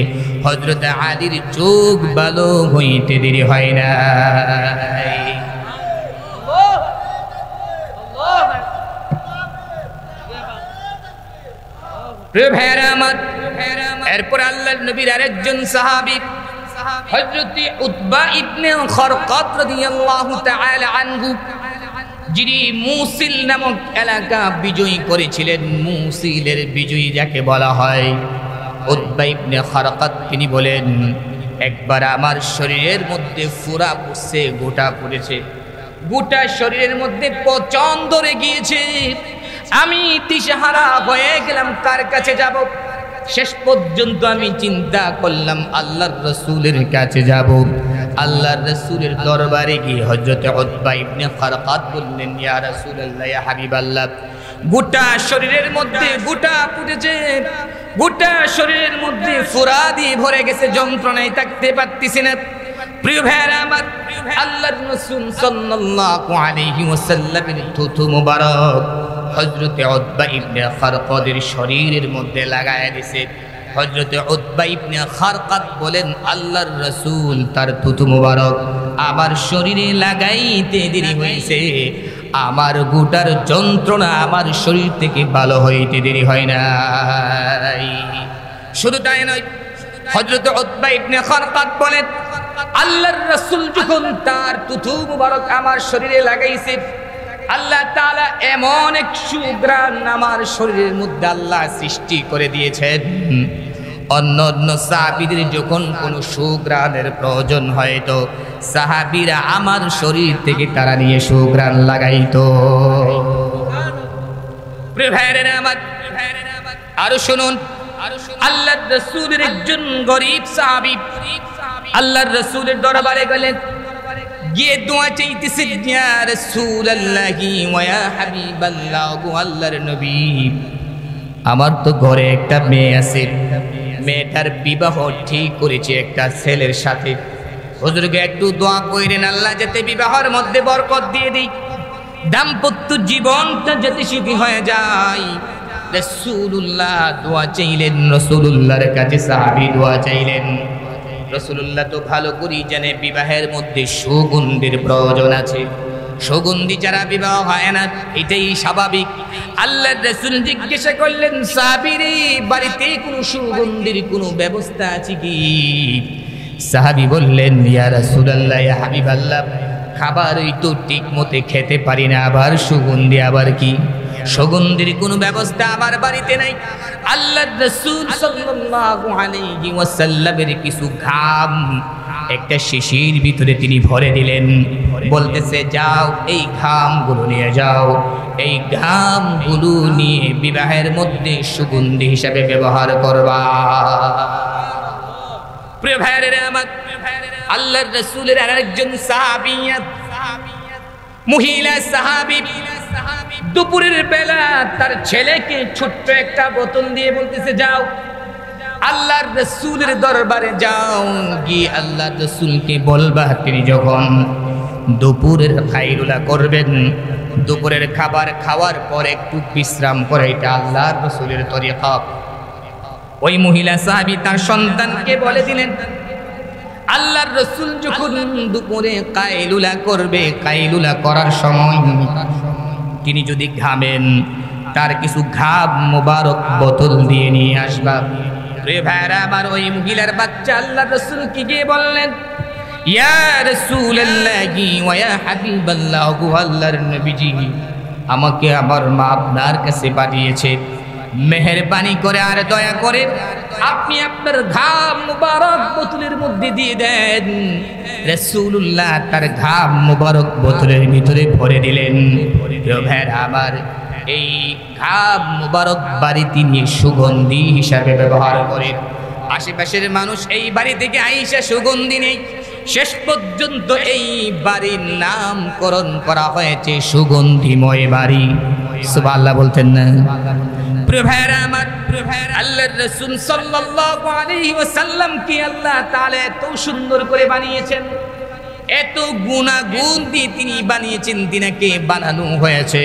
হযরতে আলীর চোখ ভালো হইতে দেরি হয় না। প্রিয় ভাইরা আমার, এরপর আল্লাহর নবীর আরেকজন সাহাবী হযরতে উতবা ইবনে খরকাত রাদিয়াল্লাহু তাআলা আনহু, যিনি মুসিল নামক এলাকা বিজয়ী করেছিলেন, মুসিলের বিজয়ী যাকে বলা হয়, উতবা ইবনে খরকাত তিনি বলেন, একবার আমার শরীরের মধ্যে ফোঁড়া পড়ছে, গোটা পড়েছে, গোটা শরীরের মধ্যে পচন ধরে গিয়েছে, আমি দিশেহারা হয়ে গেলাম, কার কাছে যাব? শেষ পর্যন্ত আমি চিন্তা করলাম আল্লাহর রাসূলের কাছে যাব। আল্লাহর রাসূলের দরবারে গিয়ে হযরতে উতবা ইবনে খরকাত বললেন, ইয়া রাসূলুল্লাহ, ইয়া হাবিবাল্লাহ, গোটা শরীরের মধ্যে গোটা ফুটেছে, গোটা শরীরের মধ্যে ফোঁড়া দিয়ে ভরে গেছে, যন্ত্রণায় থাকতে পারতেছি না, প্রিয় ভাইরা আমার, আল্লাহর রাসূল সাল্লাল্লাহু আলাইহি ওয়াসাল্লামের থুথু মুবারক হযরতে উতবা ইবনে খারকাদের শরীরের মধ্যে লাগায়া দিয়েছে। হযরতে উতবা ইবনে খারকাত বলেন, আল্লাহর রাসূল তার থুথু মুবারক আমার শরীরে লাগাইতে দেরি হয়েছে, আমার গোটার যন্ত্রণা আমার শরীর থেকে ভালো হইতে দেরি হয় নাই। শুধু তাই নয়, হযরতে উতবা ইবনে খারকাত বলেন, আল্লাহর রাসূল যখন তার থুথু মুবারক আমার শরীরে লাগাইছে, আল্লাহ তাআলা এমন এক সুঘ্রাণ আমার শরীরের মধ্যে আল্লাহ সৃষ্টি করে দিয়েছেন, অন্য অন্য সাহাবীদের যখন কোনো সুঘ্রাণের প্রয়োজন হয় তো সাহাবীরা আমার শরীর থেকে তারা নিয়ে সুঘ্রাণ লাগাইতো। প্রিয় ভাইরা আমার, আরো শুনুন, আল্লাহর রাসূলের একজন গরীব সাহাবী আল্লাহর রাসূলের দরবারে গেলেন, গিয়ে দোয়া চাইতেছে, ইয়া রাসূলুল্লাহি ওয়া ইয়া হাবিবাল্লাহ, গো আল্লাহর নবী, আমার তো ঘরে একটা মেয়ে আছে, মেয়েটার বিবাহ ঠিক করেছে একটা ছেলের সাথে, হুজুরকে একটু দোয়া কইরেন আল্লাহ যাতে বিবাহের মধ্যে বরকত দিয়ে দেই, দাম্পত্য জীবনটা যাতে সুখী হয়ে যায়। রাসূলুল্লাহ দোয়া চাইলেন, রাসূলুল্লাহর কাছে সাহাবী দোয়া চাইলেন। রাসূলুল্লাহ তো ভালো করেই জানে বিবাহের মধ্যে সুগন্ধির প্রয়োজন আছে, সুগন্ধি ছাড়া বিবাহ হয় না, এটাই স্বাভাবিক। আল্লাহর রাসূল জিজ্ঞাসা করলেন, সাহাবীরে বাড়িতে কোনো সুগন্ধির কোনো ব্যবস্থা আছে কি? সাহাবী বললেন, ইয়া রাসূলুল্লাহ, ইয়া হাবিবাল্লাহ, খাবারই তো ঠিক মতে খেতে পারি না, আবার সুগন্ধি আবার কি? সুগন্ধির কোনো ব্যবস্থা আমার বাড়িতে নাই। আল্লাহর রাসূল সাল্লাল্লাহু আলাইহি ওয়াসাল্লামের কিছু ঘাম একটা শিশির ভিতরে তিনি ভরে দিলেন, বলতেছে, যাও এই ঘামগুলো নিয়ে যাও, এই ঘামগুলো নিয়ে বিবাহের মধ্যে সুগন্ধি হিসাবে ব্যবহার করবা। প্রিয় ভাইরা আমার, আল্লাহর রাসূলের আরেকজন সাহাবিয়া, মহিলা সাহাবী, দুপুরের বেলা তার ছেলেকে ছোট্ট একটা বোতল দিয়ে বলতেছে, যাও আল্লাহর রাসূলের দরবারে যাও, গিয়ে আল্লাহর রাসূলকে বলবা তিনি যখন দুপুরের খাইরুলা করবেন, দুপুরের খাবার খাওয়ার পর একটু বিশ্রাম করে, এটা আল্লাহর রাসূলের তরিকা। ওই মহিলা সাহাবী তার সন্তানকে বলে দিলেন, আল্লাহর রাসূল যখন দুপুরে কাইলুলা করবে, কাইলুলা করার সময় তিনি যদি ঘামেন, তার কিছু ঘাম মোবারক বোতল দিয়ে নিয়ে আসবা। রে ভাইরা আমার, ওই মহিলার বাচ্চা আল্লাহর রাসূলকে গিয়ে বললেন, ইয়া রাসূলুল্লাহি ওয়া ইয়া হাবিবাল্লাহ, গো আল্লাহর নবীজি, আমাকে আমার মা আপনার কাছে পাঠিয়েছে, মেহেরবানি করে আর দয়া করে আপনি আপনার ঘাম মুবারক বোতলের মধ্যে দিয়ে দেন। রাসূলুল্লাহ তার ঘাম মুবারক বোতলের ভিতরে ভরে দিলেন। ভাইরা আমার, এই ঘাম মুবারক বাড়িতে নিয়ে সুগন্ধি হিসাবে ব্যবহার করেন। আশেপাশের মানুষ এই বাড়ি থেকে আইসা সুগন্ধি নেই, শেষ পর্যন্ত এই বাড়ির নামকরণ করা হয়েছে সুগন্ধিময় বাড়ি। সুবহানাল্লাহ বলতেন না? প্রিয় ভাইরা আমার, আল্লাহর রাসূল সাল্লাল্লাহু আলাইহি ওয়াসাল্লাম কি আল্লাহ তাআলা এত সুন্দর করে বানিয়েছেন, এত গুণাগুণ দিয়ে তিনি বানিয়েছেন, তিনাকে বানানো হয়েছে।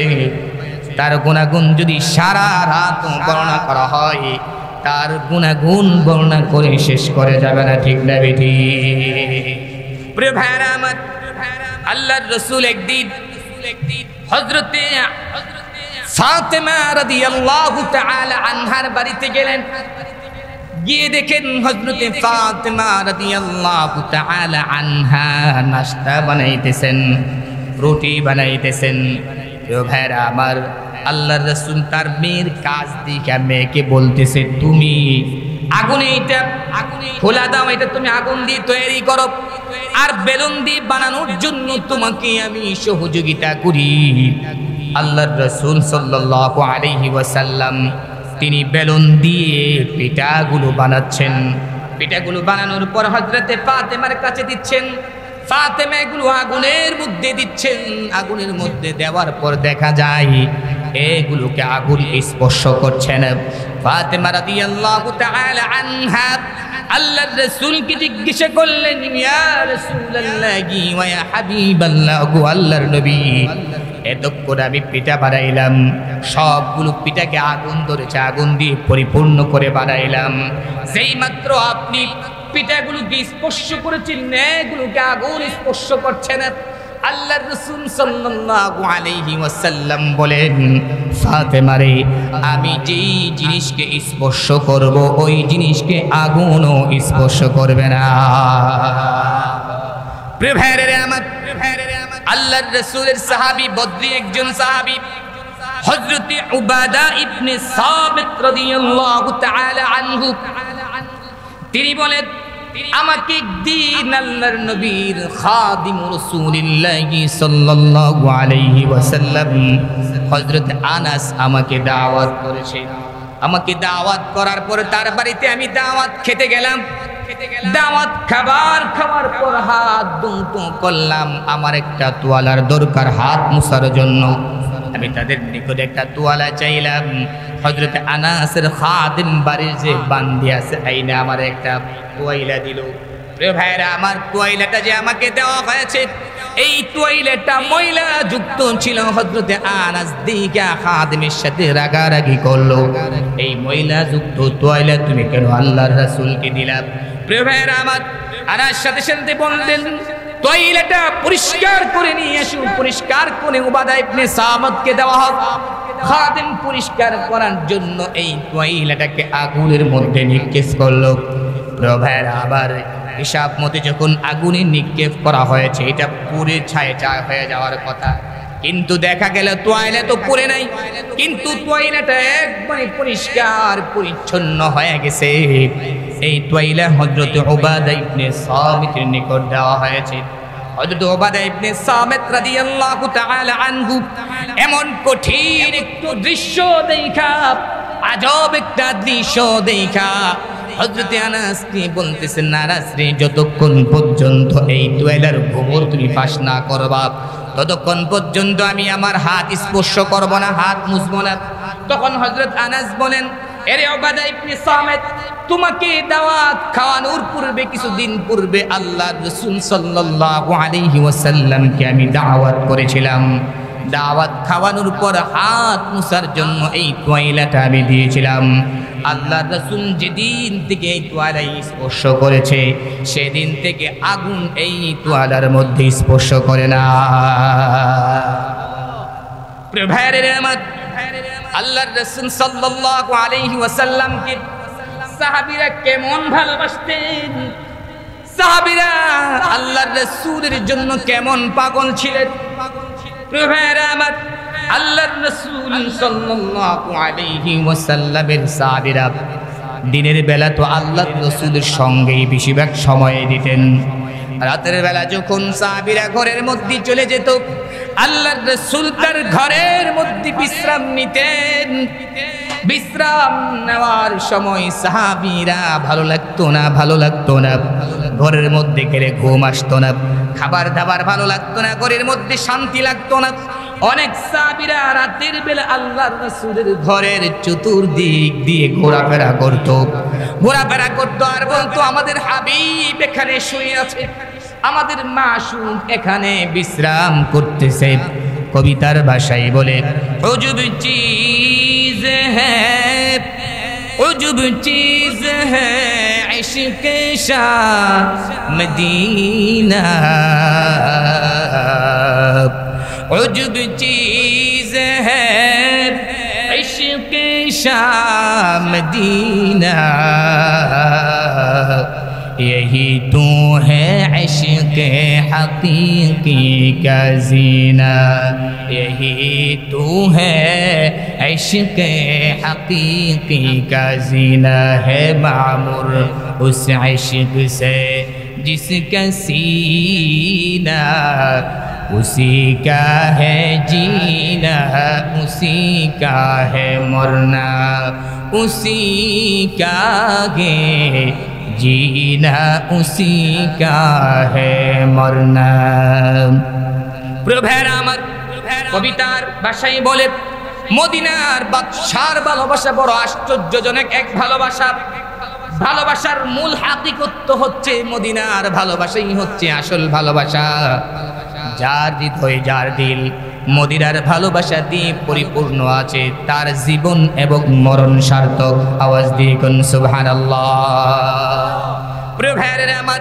তার গুণাগুণ যদি সারা রাত বর্ণনা করা হয়, তার গুণাগুণ বর্ণনা করে শেষ করে যাবে না, ঠিক না বেটি? প্রিয় ভাইরা আমার, আল্লাহর রাসূল একদিন হযরতে ফাতেমা রাদিয়াল্লাহু তাআলা আনহার বাড়িতে গেলেন। গিয়ে দেখেন হযরতে ফাতেমা রাদিয়াল্লাহু তাআলা আনহা নাস্তা বানাইতেছেন, রুটি বানাইতেছেন। প্রিয় ভাইরা আমার, আল্লাহর রাসূল তার মেয়ের কাজ দেখে মেয়েকে বলতেছে, তুমি আগুনে এটা খোলা দাও, এটা তুমি আগুন দিয়ে তৈরি করো, আর বেলুন দিয়ে বানানোর জন্য তোমাকে আমি সহযোগিতা করি। আল্লাহর রাসূল সাল্লাল্লাহু আলাইহি ওয়াসাল্লাম তিনি বেলুন দিয়ে পিঠাগুলো বানাচ্ছেন। পিঠাগুলো বানানোর পর হযরতে ফাতেমার কাছে দিচ্ছেন। ফাতেমা এগুলো আগুনের মধ্যে দিচ্ছেন। আগুনের মধ্যে দেওয়ার পর দেখা যায় এগুলোকে আগুন স্পর্শ করছে না। ফাতেমা রাদিয়াল্লাহু তাআলা আনহা আল্লাহর রাসূলকে জিজ্ঞাসা করলেন, ইয়া রাসূলুল্লাহি ওয়া ইয়া হাবিবাল্লাহ, গো আল্লাহর নবী, এতক্ষণ আমি পিঠা বানাইলাম, সবগুলো পিঠাকে আগুন ধরেছে, আগুন দিয়ে পরিপূর্ণ করে বানাইলাম। যেই মাত্র আপনি পিঠাগুলোকে স্পর্শ করেছেন, এগুলোকে আগুন স্পর্শ করছে না। আল্লাহর রাসূল সাল্লাল্লাহু আলাইহি ওয়াসাল্লাম বলেন, ফাতেমা রে, আমি যেই জিনিসকে স্পর্শ করব ওই জিনিসকে আগুনও স্পর্শ করবে না। প্রিয় ভাইরা আমার, আল্লাহর রাসূলের সাহাবী, বদরি একজন সাহাবী হযরত উবাদা ইবনে সামিত রাদিয়াল্লাহু তাআলা আনহু, তিনি বলেন, আমাকে একদিন আল্লাহর নবীর খাদিম রাসূলুল্লাহ সাল্লাল্লাহু আলাইহি ওয়াসাল্লাম হযরত আনাস আমাকে দাওয়াত করেছে। আমাকে দাওয়াত করার পরে তার বাড়িতে আমি দাওয়াত খেতে গেলাম। দাওয়াত খাবার খাওয়ার পর হাত দুটো করলাম, আমার একটা তোয়ালার দরকার হাত মুছার জন্য। আমি তাদের নিকট একটা তোয়ালা চাইলাম। হযরত আনাসের খাদিম বাড়ির যে বান্দি আছে, আইনা আমার একটা তোয়াইলা দিল। প্রিয় ভাইরা আমার, তোয়াইলাটা যে আমাকে দেওয়া হয়েছে, এই তোয়াইলাটা ময়লা যুক্ত ছিল। হযরত আনাস দিগা খাদিমের সাথে রাগারাগি করলো, এই ময়লা যুক্ত তোয়াইলা তুমি কেন আল্লাহর রাসূলকে দিলা? প্রিয় ভাইরা আমার, আনাস সাথে সাথে বললেন, তোয়াইলাটা পরিষ্কার করে নিয়ে এসো, পরিষ্কার করে উবাদা ইবনে সামিতকে দেওয়া হোক। খাদিম পরিষ্কার করার জন্য এই তোয়াইলাটাকে আগুনের মধ্যে নিক্ষেপ করলো। প্রিয় ভাইরা আবার, হিসাব মতে যখন আগুনে নিক্ষেপ করা হয়েছে, এটা পুড়ে ছাই ছাই হয়ে যাওয়ার কথা, কিন্তু দেখা গেল তোয়াইলা তো পুড়ে নাই, কিন্তু তোয়াইলাটা একবারে পরিষ্কার পরিচ্ছন্ন হয়ে গেছে। এই তোয়াইলা হযরত উবাদা ইবনে সামিতের নিকট দেওয়া হয়েছে। হযরত উবাদা ইবনে সামিত রাদিয়াল্লাহু তাআলা আনহু এমন কঠিন একটু দৃশ্য দেখা, আজব একটা দৃশ্য দেখা হযরত আনাসকে বলতেছেন, আনাস রে, যতক্ষণ পর্যন্ত এই তোয়াইলার গোবর তুমি পাস না করবা, ততক্ষণ পর্যন্ত আমি আমার হাত স্পর্শ করব না, হাত মুছবো না। তখন হযরত আনাস বলেন, এরে উবাদা ইবনে সামিত, তোমাকে দাওয়াত খাওয়ানোর পূর্বে, কিছুদিন পূর্বে আল্লাহর রাসূল সাল্লাল্লাহু আলাইহি ওয়াসাল্লামকে আমি দাওয়াত করেছিলাম। দাওয়াত খাওয়ানোর পর হাত মুছার জন্য এই তোয়াইলাটা আমি দিয়েছিলাম। আল্লাহর রাসূল যেদিন থেকে এই তোয়ালা স্পর্শ করেছে, সেদিন থেকে আগুন এই তোয়ালার মধ্যে স্পর্শ করে না। প্রিয় ভাইরা আমার, আল্লাহর রাসূল সাল্লাল্লাহু আলাইহি ওয়াসাল্লামকে সাহাবীরা কেমন ভালোবাসতেন, সাহাবীরা আল্লাহর রাসূলের জন্য কেমন পাগল ছিলেন। প্রিয় ভাইরা আমার, আল্লাহর রাসূল সাল্লাল্লাহু আলাইহি ওয়াসাল্লামের সাহাবীরা দিনের বেলা তো আল্লাহর রাসূলের সঙ্গেই বেশিরভাগ সময় দিতেন। রাতের বেলা যখন সাহাবীরা ঘরের মধ্যে চলে যেত, আল্লাহর রাসূল তার ঘরের মধ্যে বিশ্রাম নিতেন। বিশ্রাম নেওয়ার সময় সাহাবীরা ভালো লাগতো না, ঘরের মধ্যে গেলে ঘুম আসতো না, খাবার দাবার ভালো লাগতো না, ঘরের মধ্যে শান্তি লাগতো না। অনেক সাহাবীরা রাতের বেলা আল্লাহর রাসূলের ঘরের চতুর্দিক দিয়ে ঘোরাফেরা করতো আর বলতো, আমাদের হাবিব এখানে শুয়ে আছে, আমাদের মাসুক এখানে বিশ্রাম করতেছে। কবিতার ভাষায় বলে, উজুব চিজ হ্যায়, উজুব চিজ হ্যায় ইশকে শাহ মদিনা, उजुब चीज है इश्क शाह मदीना, यही तू है इश्क हकीकी का जीना, यही तू है इश्क हकीकी का जीना, है मामूर उस इश्क से जिसका सीना, उसी का है जीना, उसी का है मरना, उसी का है जीना, उसी का है मरना। প্রিয় ভাইরা আমার, কবিতার ভাষায় বলে, মদিনার বাদশার ভালোবাসা বড় আশ্চর্যজনক এক ভালোবাসা। ভালোবাসার মূল হাকিকত হচ্ছে মদিনার ভালোবাসাই হচ্ছে আসল ভালোবাসা। যার হৃদয় যার দিল মদিনার ভালোবাসা দিয়ে পরিপূর্ণ আছে, তার জীবন এবং মরণ সার্থক। আওয়াজ দিয়ে কোন সুবহানাল্লাহ। প্রিয় ভাইয়েরা আমার,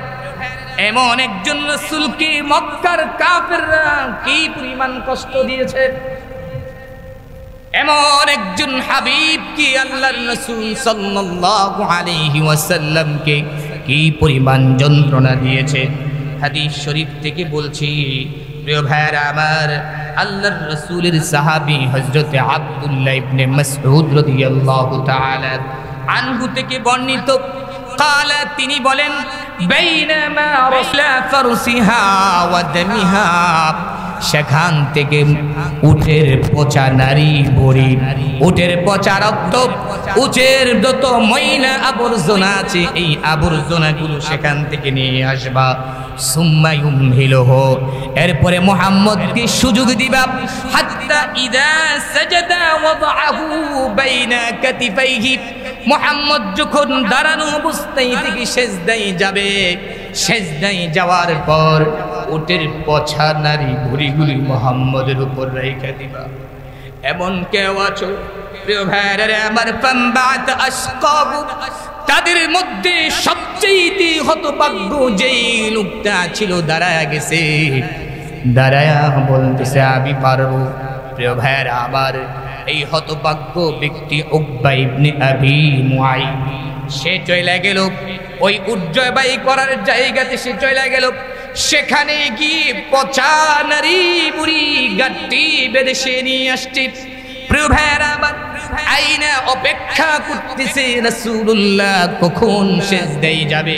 এমন একজন রাসূলকে মক্কার কাফেররা কি পরিমাণ কষ্ট দিয়েছে, এমন একজন হাবিব কি আল্লাহর রাসূল সাল্লাল্লাহু আলাইহি ওয়াসাল্লামকে কি পরিমাণ যন্ত্রণা দিয়েছে। হাদিস শরীফ থেকে বলছি প্রিয় ভাইরা আমার, আল্লাহর রাসূলের সাহাবী হযরত আব্দুল্লাহ ইবনে মাসউদ রাদিয়াল্লাহু তাআলা আনহু থেকে বর্ণিত, قال তিনি বলেন, বাইনামা রাসলা ফারসিহা ওয়া দামিহা, সেখান থেকে উটের পচা নারী বড়ি, উটের পচা রক্ত, উটের যত ময়লা আবর্জনা আছে এই আবর্জনাগুলো সেখান থেকে নিয়ে আসবা। সুম্মা ইউমহিলুহু, এরপরে মুহাম্মদকে সুযোগ দিবা, হাত্তা ইযা সাজাদা ওয়াদাহু বাইনা কাতিফাইহি, মুহাম্মদ যখন দাঁড়ানো অবস্থায় থেকে সেজদায় যাবে, সেজদায় যাওয়ার পর উটের পচা নারী ভুঁড়িগুলি মুহাম্মদের উপর রেখে দিবা। এমন কেউ আছো প্রিয় ভাইরা আমার, ফামবাত আশকাবু, তাদের মধ্যে সবচেয়ে হতভাগ্য যেই লোকটা ছিল দাঁড়ায়া গেছে, দাঁড়ায়া বলতেছে আমি পারবো। প্রিয় ভাইরা আমার, এই হতভাগ্য ব্যক্তি উকবা ইবনে আবি মুআইদ, সে চলে গেল ওই উজ্জয়বাই করার জায়গাতে, সে চলে গেল সেখানে গিয়ে পচা নারী বুড়ি গাঁটটি বেঁধে সে নিয়ে আসছে। প্রিয় ভাইরা আমার, আইনা অপেক্ষা করতেছে রাসূলুল্লাহ কখন সেজদায় যাবে,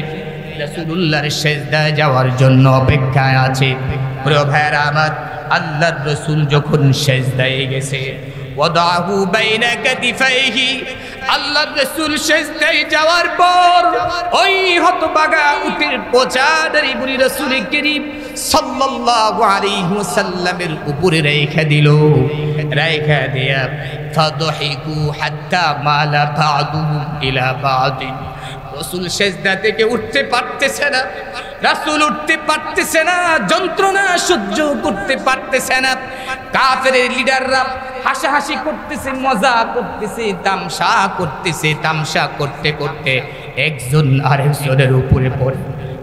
রাসূলুল্লাহর সেজদায় যাওয়ার জন্য অপেক্ষায় আছে। প্রিয় ভাইরা আমার, আল্লাহর রাসূল যখন সেজদায় গেছে, ওয়াদাহু বাইনা কাতিফাইহি, আল্লাহর রাসূল সেজদায় যাওয়ার পর ওই হতভাগা উটের পচা নারী বুড়ি রাসূল করিম সাল্লাল্লাহু আলাইহি ওয়াসাল্লামের উপরে রেখে দিল। রেখে দিয়া ফাদহিকু হাত্তা মালা বাদুহুম ইলা বাদিন, রাসূল সেজদা থেকে উঠতে পারতেছে না, রাসূল উঠতে পারতেছে না, যন্ত্রণা সহ্য করতে পারতেছে না। কাফেরের লিডাররা হাসাহাসি করতেছে, মজা করতেছে, তামসা করতেছে, তামসা করতে করতে একজন আরেকজনের উপরে পড়ে।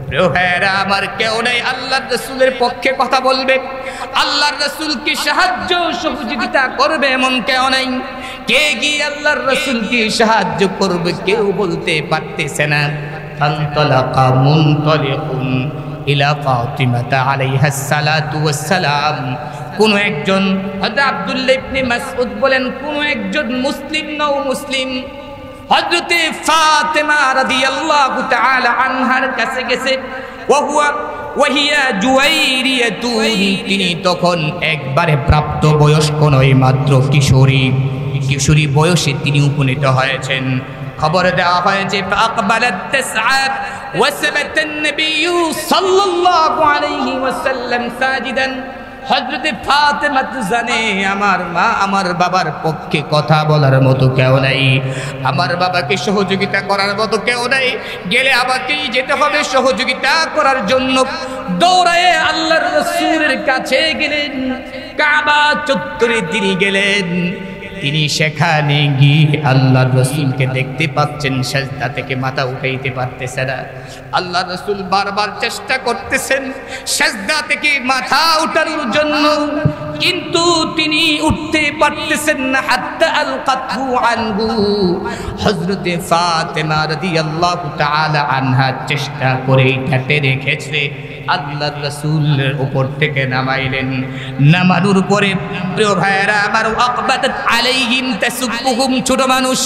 প্রিয় ভাইরা আমার, কেউ নাই আল্লাহর রাসূলের পক্ষে কথা বলবে, আল্লাহর রাসূলকে সাহায্য সহযোগিতা করবে এমন কেউ নাই। কে গিয়ে আল্লাহর রাসূলকে সাহায্য করবে কেউ বলতে পারতেছে না। ফান্তালাকা মুনতালিকুন ইলা ফাতিমাতা আলাইহাস সালাতু ওয়াস সালাম, কোন একজন, হযরত আব্দুল্লাহ ইবনে মাসউদ বলেন, কোন একজন মুসলিম নও মুসলিম হযরতে ফাতেমা রাদিয়াল্লাহু তাআলা আনহার কাছে গেছে, ওয়াহিয়া জুয়াইরিয়াতুন, তিনি তখন একবারে প্রাপ্ত বয়স্ক নয়, মাত্র কিশোরী, কিশোরী বয়সে তিনি উপনীত হয়েছেন। খবর দেওয়া হয়েছে ফাকবালাত তাসআ ওয়াসাবাতান নবিয়্যু সাল্লাল্লাহু আলাইহি ওয়াসাল্লাম সাজিদান, হযরতে ফাতেমা তো জানে আমার মা আমার বাবার পক্ষে কথা বলার মতো কেউ নাই, আমার বাবাকে সহযোগিতা করার মতো কেউ নাই, গেলে আমাকেই যেতে হবে সহযোগিতা করার জন্য। দৌড়ায়ে আল্লাহর রাসূলের কাছে গেলেন, কাবা চত্বরে তিনি গেলেন। তিনি সেখানে গিয়ে আল্লাহর রাসূলকে দেখতে পাচ্ছেন, সেজদা থেকে মাথা উঠাইতে পারতেছে না। আল্লাহর রাসূল বারবার চেষ্টা করতেছেন সেজদা থেকে মাথা উঠানোর জন্য, কিন্তু তিনি উঠতে পারতেছেন না। হাত্তা আলকাতহু আনহু, হযরতে ফাতেমা রাদিয়াল্লাহু তাআলা আনহা চেষ্টা করে ঠেটে রেখেছে, আল্লাহর রাসূলের উপর থেকে নামাইলেন। নামানোর পরে প্রিয় ভাইরা আমার, ওয়াকবাতাত আলাইহিম তাসুবুহুম, ছোট মানুষ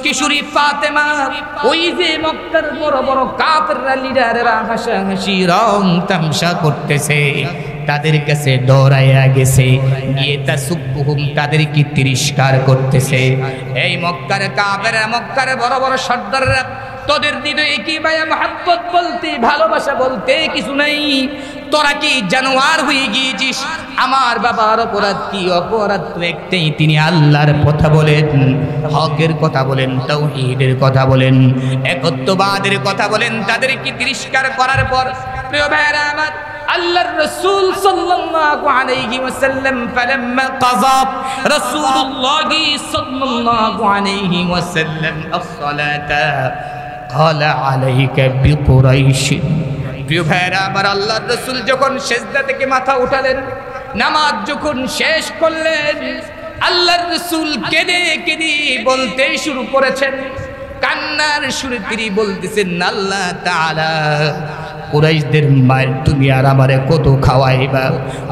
কিশোরী ফাতেমা, ওই যে মক্কার বড় বড় কাফেররা লিডাররা হাসাহাসি রং তামসা করতেছে, তাদের কাছে দৌড়াইয়া গেছে, গিয়ে তাসুবুহুম, তাদেরকে তিরস্কার করতেছে। এই মক্কার কাফেররা, মক্কার বড় বড় সর্দাররা তোদের হৃদয়ে কি ভাইয়া মহব্বত বলতে ভালোবাসা বলতে কিছু নাই? তোরা কি জানোয়ার হয়ে গিয়েছিস? আমার বাবার অপরাধ কি? অপরাধ তো একটাই, তিনি আল্লাহর কথা বলেন, হকের কথা বলেন, তাওহীদের কথা বলেন, একত্ববাদের কথা বলেন। তাদেরকে তিরস্কার করার পর প্রিয় ভাইরা আমার, আল্লাহর রাসূল সাল্লাল্লাহু আলাইহি ওয়াসাল্লাম ফালাম্মা কাযা রাসূলুল্লাহ সাল্লাল্লাহু আলাইহি ওয়াসাল্লাম as-সালাতা ক্বালা আলাইকা বিকুরাইশ। প্রিয় ভাইরা আমার, আল্লাহর রাসূল যখন সিজদা থেকে মাথা উঠালেন, নামাজ যখন শেষ করলেন, আল্লাহর রাসূল কেঁদে কেঁদে বলতে শুরু করেছেন, কান্নার সুরে তিনি বলতেছেন, আল্লাহ তাআলা কুরাইশদের মায়ের তুমি আর আমারে কত খাওয়াইবা?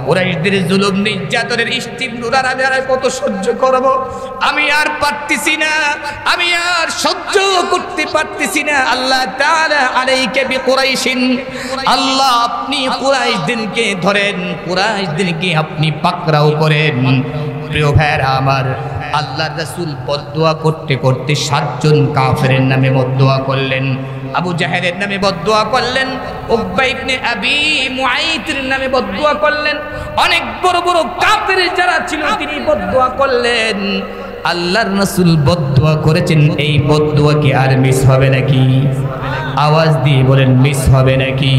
কুরাইশদের জুলুম নির্যাতনের ইস্তিমরুর আর কত সহ্য করব? আমি আর পারতেছি না, আমি আর সহ্য করতে পারতেছি না। আল্লাহ তাআলা আলাইকা বিকুরাইশিন, আল্লাহ আপনি কুরাইশদেরকে ধরেন, কুরাইশদেরকে আপনি পাকড়াও করেন। প্রিয় ভাইরা আমার, আল্লাহর রাসূল বদদুয়া করতে করতে 7 জন কাফেরের নামে বদদুয়া করলেন। আবু জাহেলের নামে বদদুয়া করলেন, উকবা ইবনে আবি মুআইতের নামে বদদুয়া করলেন, অনেক বড় বড় কাফের যারা ছিল তিনি বদদুয়া করলেন। আল্লাহর রাসূল বদদুয়া করেছেন, এই বদদুয়া কি আর মিস হবে নাকি? আওয়াজ দিয়ে বলেন, মিস হবে নাকি?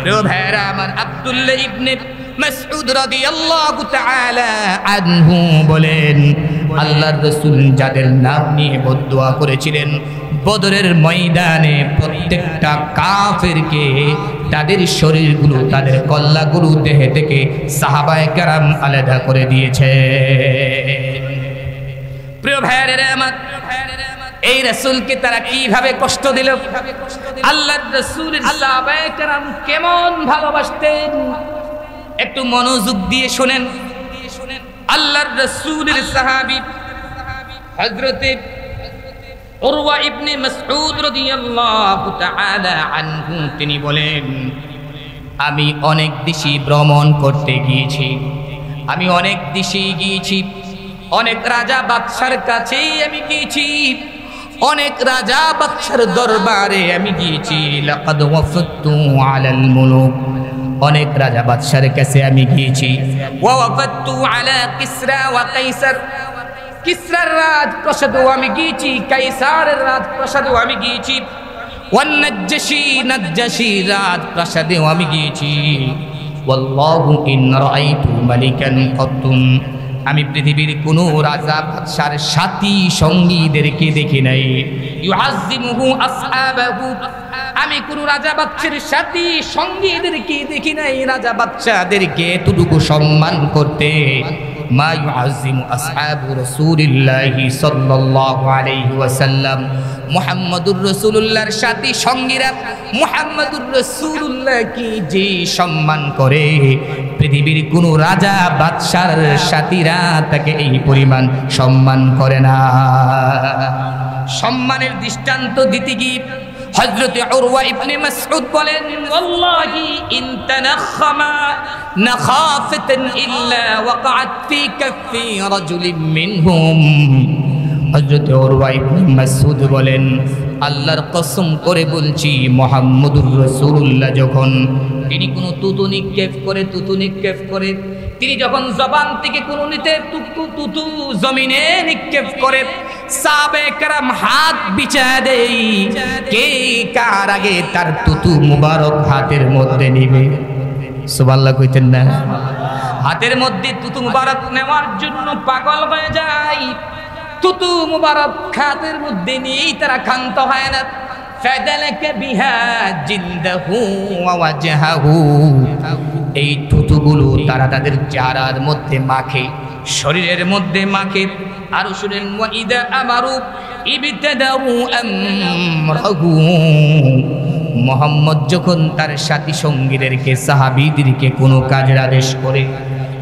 প্রিয় ভাইরা আমার, আব্দুল্লাহ ইবনে মাসউদ রাদিয়াল্লাহু তাআলা আনহু বলেন, আল্লাহর রাসূল যাদের নাম নিয়ে বদদুয়া করেছিলেন, বদরের ময়দানে প্রত্যেকটা কাফেরকে তাদের শরীরগুলো, তাদের কল্লাগুলো দেহ থেকে সাহাবায়ে কেরাম আলাদা করে দিয়েছে। প্রিয় ভাইরা আমার, এই রাসূলকে তারা কিভাবে কষ্ট দিল, আল্লাহর রাসূলের সাহাবায়ে কেরাম কেমন ভালোবাসতেন, একটু মনোযোগ দিয়ে শুনেন। আল্লাহর রাসূলের সাহাবী হযরতে উরওয়া ইবনে মাসউদ রাদিয়াল্লাহু তাআলা আনহু তিনি বলেন, আমি অনেক দেশে ভ্রমণ করতে গিয়েছি, আমি অনেক দেশে গিয়েছি, অনেক রাজা বাদশার কাছে আমি গিয়েছি, অনেক রাজা বাদশার দরবারে আমি গিয়েছি। লাকাদ ওয়াফাতু আলাল মুলুক, অনেক রাজা বাদশার কাছে আমি গিয়েছি। ওয়া ওয়াফাতু আলা কিসরা ওয়া কাইসার, কিসরার রাজপ্রাসাদেও আমি গিয়েছি, কাইসারের রাজপ্রাসাদেও আমি গিয়েছি, ওয়ান নাজ্জাশী, নাজ্জাশীর রাজপ্রাসাদেও আমি গিয়েছি। ওয়াল্লাহু ইন রাআইতু মালিকান কত্তুন, আমি পৃথিবীর কোনো রাজা বাদশার সাথী সঙ্গীদেরকে দেখি নাই। ইউআযযিমুহু আসহাবাহু, আমি কোন রাজা বাদশার সাথী সঙ্গীদেরকে দেখি নাই রাজা বাদশাদেরকে এতটুকু সম্মান করতে। মা ইউআযযিমু আসহাবু রাসূলিল্লাহি সাল্লাল্লাহু আলাইহি ওয়াসাল্লাম, মুহাম্মদুর রাসূলুল্লাহর সাথী সঙ্গীরা মুহাম্মদুর রাসূলুল্লাহকে যে সম্মান করে, পৃথিবীর কোন রাজা বাদশার সাথীরা তাকে এই পরিমাণ সম্মান করে না। সম্মানের দৃষ্টান্ত দিতে গিয়ে হযরত উরওয়া ইবনে মাসউদ বলেন, ওয়াল্লাহি ইন তানাখামা নাখাফাতান ইল্লা ওয়াকাত ফি কাফি রাজুলিন মিনহুম। হযরত উরওয়া ইবনে মাসউদ বলেন, আল্লাহর কসম করে বলছি, মুহাম্মদুর রাসূলুল্লাহ যখন তিনি কোনো তুতু নিক্ষেপ করে, তিনি যখন জবান থেকে কোনো নিতে তুতু জমিনে নিক্ষেপ করে, সাহাবায়ে কেরাম হাত বিছায় দেয়, কে কার আগে তার তুতু মুবারক হাতের মধ্যে নিবে। সুবহানাল্লাহ কইতেন না? হাতের মধ্যে তুতু মুবারক নেওয়ার জন্য পাগল হয়ে যায়। তুতু মুবারক হাতের মধ্যে নিয়েই তারা ক্ষান্ত হয় না। ফাদালাকা বিহা জিলদাহু ওয়া ওয়াজহাহু, এই তুতুগুলো তারা তাদের চেহারার মধ্যে মাখে, শরীরের মধ্যে মাখে। আর শুনেন, ওয়া ইদা আমারু ইবতাদাউ আমরাহু, মুহাম্মদ যখন তার সাথী সঙ্গীদেরকে, সাহাবীদেরকে কোনো কাজের আদেশ করে,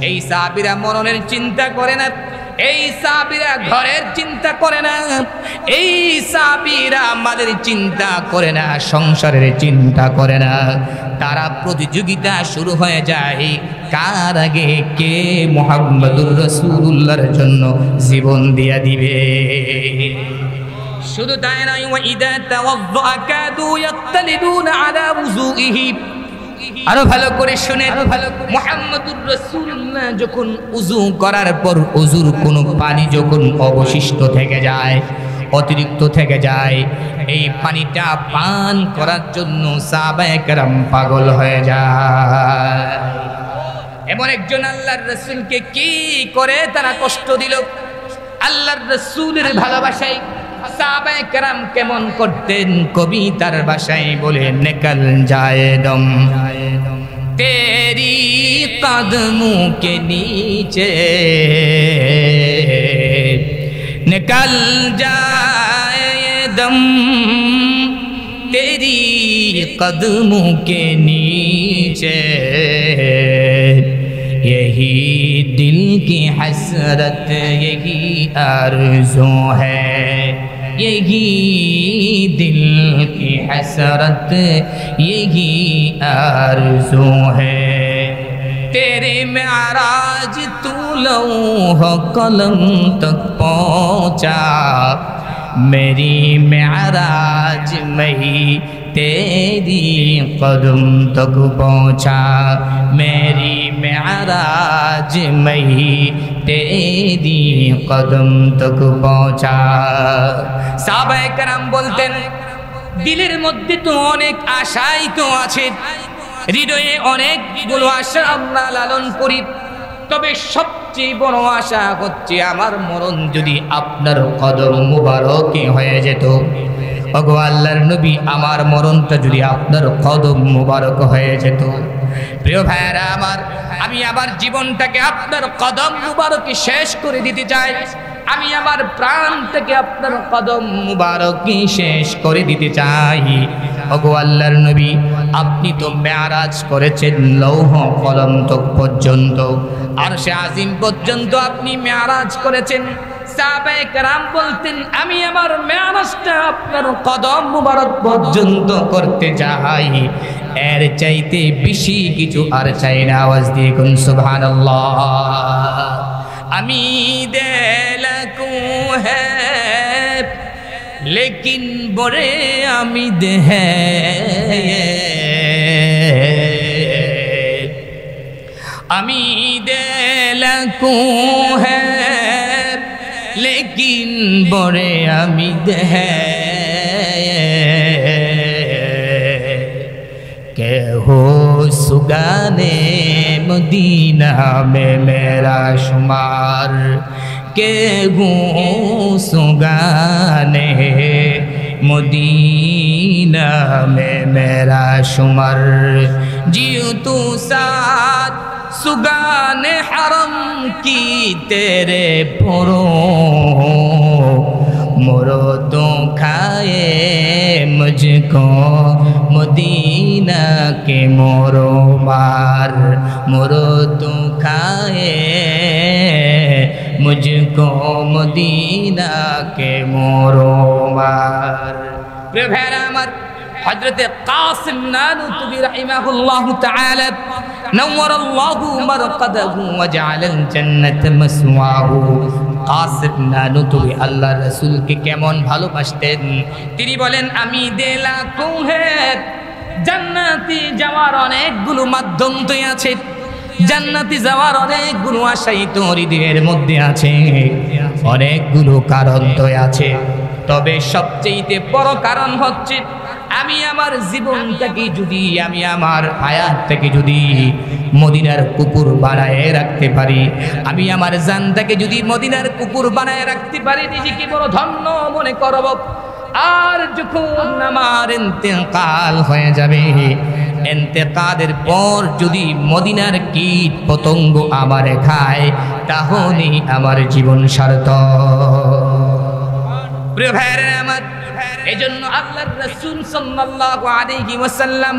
এই সাহাবীরা মরণের চিন্তা করে না, এই সাহাবীরা ঘরের চিন্তা করে না, এই সাহাবীরা আমাদের চিন্তা করে না, সংসারের চিন্তা করে না। তারা প্রতিযোগিতা শুরু হয়ে যায়, কার আগে কে মুহাম্মদুর রাসূলুল্লাহর জন্য জীবন দিয়া দিবে। শুধু তাই নয়, ওয়া ইযা তাওয়াদ্দাআ কাদু ইয়াক্তালিদুনা আলা ওযুইহি। আরো ভালো করে শুনেন, মুহাম্মদুর রাসূলুল্লাহ যখন ওযু করার পর ওযুর কোনো পানি যখন অবশিষ্ট থেকে যায়, অতিরিক্ত থেকে যায়, এই পানিটা পান করার জন্য সাহাবায়ে কেরাম পাগল হয়ে যায়। এমন একজন আল্লাহর রাসূলকে কি করে তারা কষ্ট দিল। আল্লাহর রাসূলের ভালোবাসায় সাহাবায়ে কেরাম কেমন করতেন, কবি তার ভাষায় বলে, নিকল যায় দম তেরি কদমোं के नीचे, निकल जाए दम तेरी कदमों के नीचे, यही दिल की हसरत यही आरज़ू है, यही दिल की हसरत यही आरज़ू है, तेरे मेराज तू लौह कलम तक पहुँचा, मेरी मेराज मही तेरी कदम तक पहुँचा, मेरी मेराज मही तेरी कदम तक पहुँचा। साहबाए करम बोलतेन, दिलेर मध्य तो अनेक आशाई तो आछे, হৃদয়ে অনেকগুলো আশা আমরা লালন করি, তবে সবচেয়ে বড় আশা হচ্ছে আমার মরণ যদি আপনার কদম মুবারকে হয়ে যেত। ওগো আল্লাহর নবী, আমার মরণটা যদি আপনার কদম মুবারক হয়ে যেত। প্রিয় ভাইরা আমার, আমি আমার জীবনটাকে আপনার কদম মুবারকে শেষ করে দিতে চাই। আমি আমার প্রাণটাকে আপনার কদম মুবারকে শেষ করে দিতে চাই। ওগো আল্লাহর নবী, আপনি তো মেরাজ করেছেন লৌহ কলম তক পর্যন্ত, আরশে আজিম পর্যন্ত আপনি মেরাজ করেছেন। সাহাবায়ে কেরাম বলতেন, আমি আমার মেরাজটা আপনার কদম মুবারক পর্যন্ত করতে চাই, এর চাইতে বেশি কিছু আর চাই না। আওয়াজ দিয়ে কোন সুবহানাল্লাহ। আমি দেলাকু হ্যায় লেকিন বড়ে আমিদ হ্যায়, আমি দেলাকু হ্যায় লেকিন বড়ে আমিদ হ্যায়, কে হো সুগানে मदीना में मेरा शुमार, के हूँ सुगाने मदीना में मेरा शुमार, जियो तू साथ सुगाने हरम की तेरे पुरो, मोरो तो खाए मुझको मदीना के मोरो मार, मोरो तो खाए मुझको मदीना के मोरो मार। प्रिय भाइरा আমার, হযরতে কাসিম নানুতুবি রাহিমাহুল্লাহু তাআলা নওয়ারাল্লাহু মারকাদাহু ওয়া জাআলাল জান্নাতা মাসওয়াহু। কাসিম নানুতুবি আল্লাহর রাসূলকে কেমন ভালোবাসতেন। তিনি বলেন, আমি দেলাকু হ্যায়, জান্নাতে যাওয়ার অনেকগুলো মাধ্যম তো আছে, জান্নাতে যাওয়ার অনেকগুলো আশাই তো হৃদয়ের মধ্যে আছে, অনেকগুলো কারণ তো আছে, তবে সবচেয়ে বড় কারণ হচ্ছে আমি আমার জীবনটাকে যদি, আমি আমার হায়াতটাকে যদি মদিনার কুকুর বানায় রাখতে পারি, আমি আমার জানটাকে যদি মদিনার কুকুর বানায় রাখতে পারি, নিজেকে বড় ধন্য মনে করব। আর যখন আমার ইন্তেকাল হয়ে যাবে, ইন্তেকালের পর যদি মদিনার কীট পতঙ্গ আমারে খায়, তাহলে আমার জীবন সার্থক। প্রিয় ভাইরা আমার, এজন্য আল্লাহর রাসূল সাল্লাল্লাহু আলাইহি ওয়াসাল্লাম,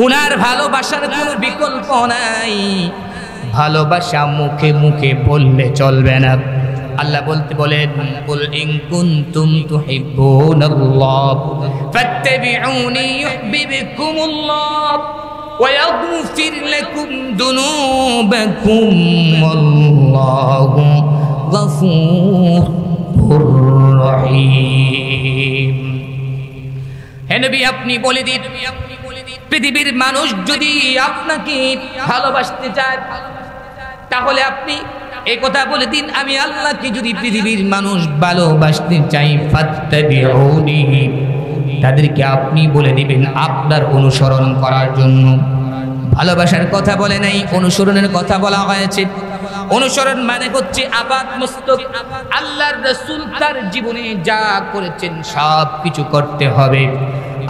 উনার ভালোবাসার কোনো বিকল্প নাই। ভালোবাসা মুখে মুখে বললে চলবে না। আল্লাহ বলতে বলেন, কুল ইন কুনতুম তুহিব্বুনাল্লাহ ফাত্তাবিউনি ইউহিব্বুকুমুল্লাহ ওয়া ইয়াগফির লাকুম যুনুবাকুম ওয়াল্লাহু গফুরুর রহিম। হে নবী আপনি বলে দিন পৃথিবীর মানুষ যদি আপনাকে ভালোবাসতে চায় তাহলে আপনি এই কথা বলে দিন আমি আল্লাহকে যদি পৃথিবীর মানুষ ভালোবাসতে চাই ফাত্তাবিউনি তাদেরকে আপনি বলে দিবেন আপনার অনুসরণ করার জন্য। ভালোবাসার কথা বলে নাই, অনুসরণের কথা বলা হয়েছে। অনুসরণ মানে হচ্ছে আবাদ মস্তক। আল্লাহর রাসূল তার জীবনে যা করেছেন সব কিছু করতে হবে।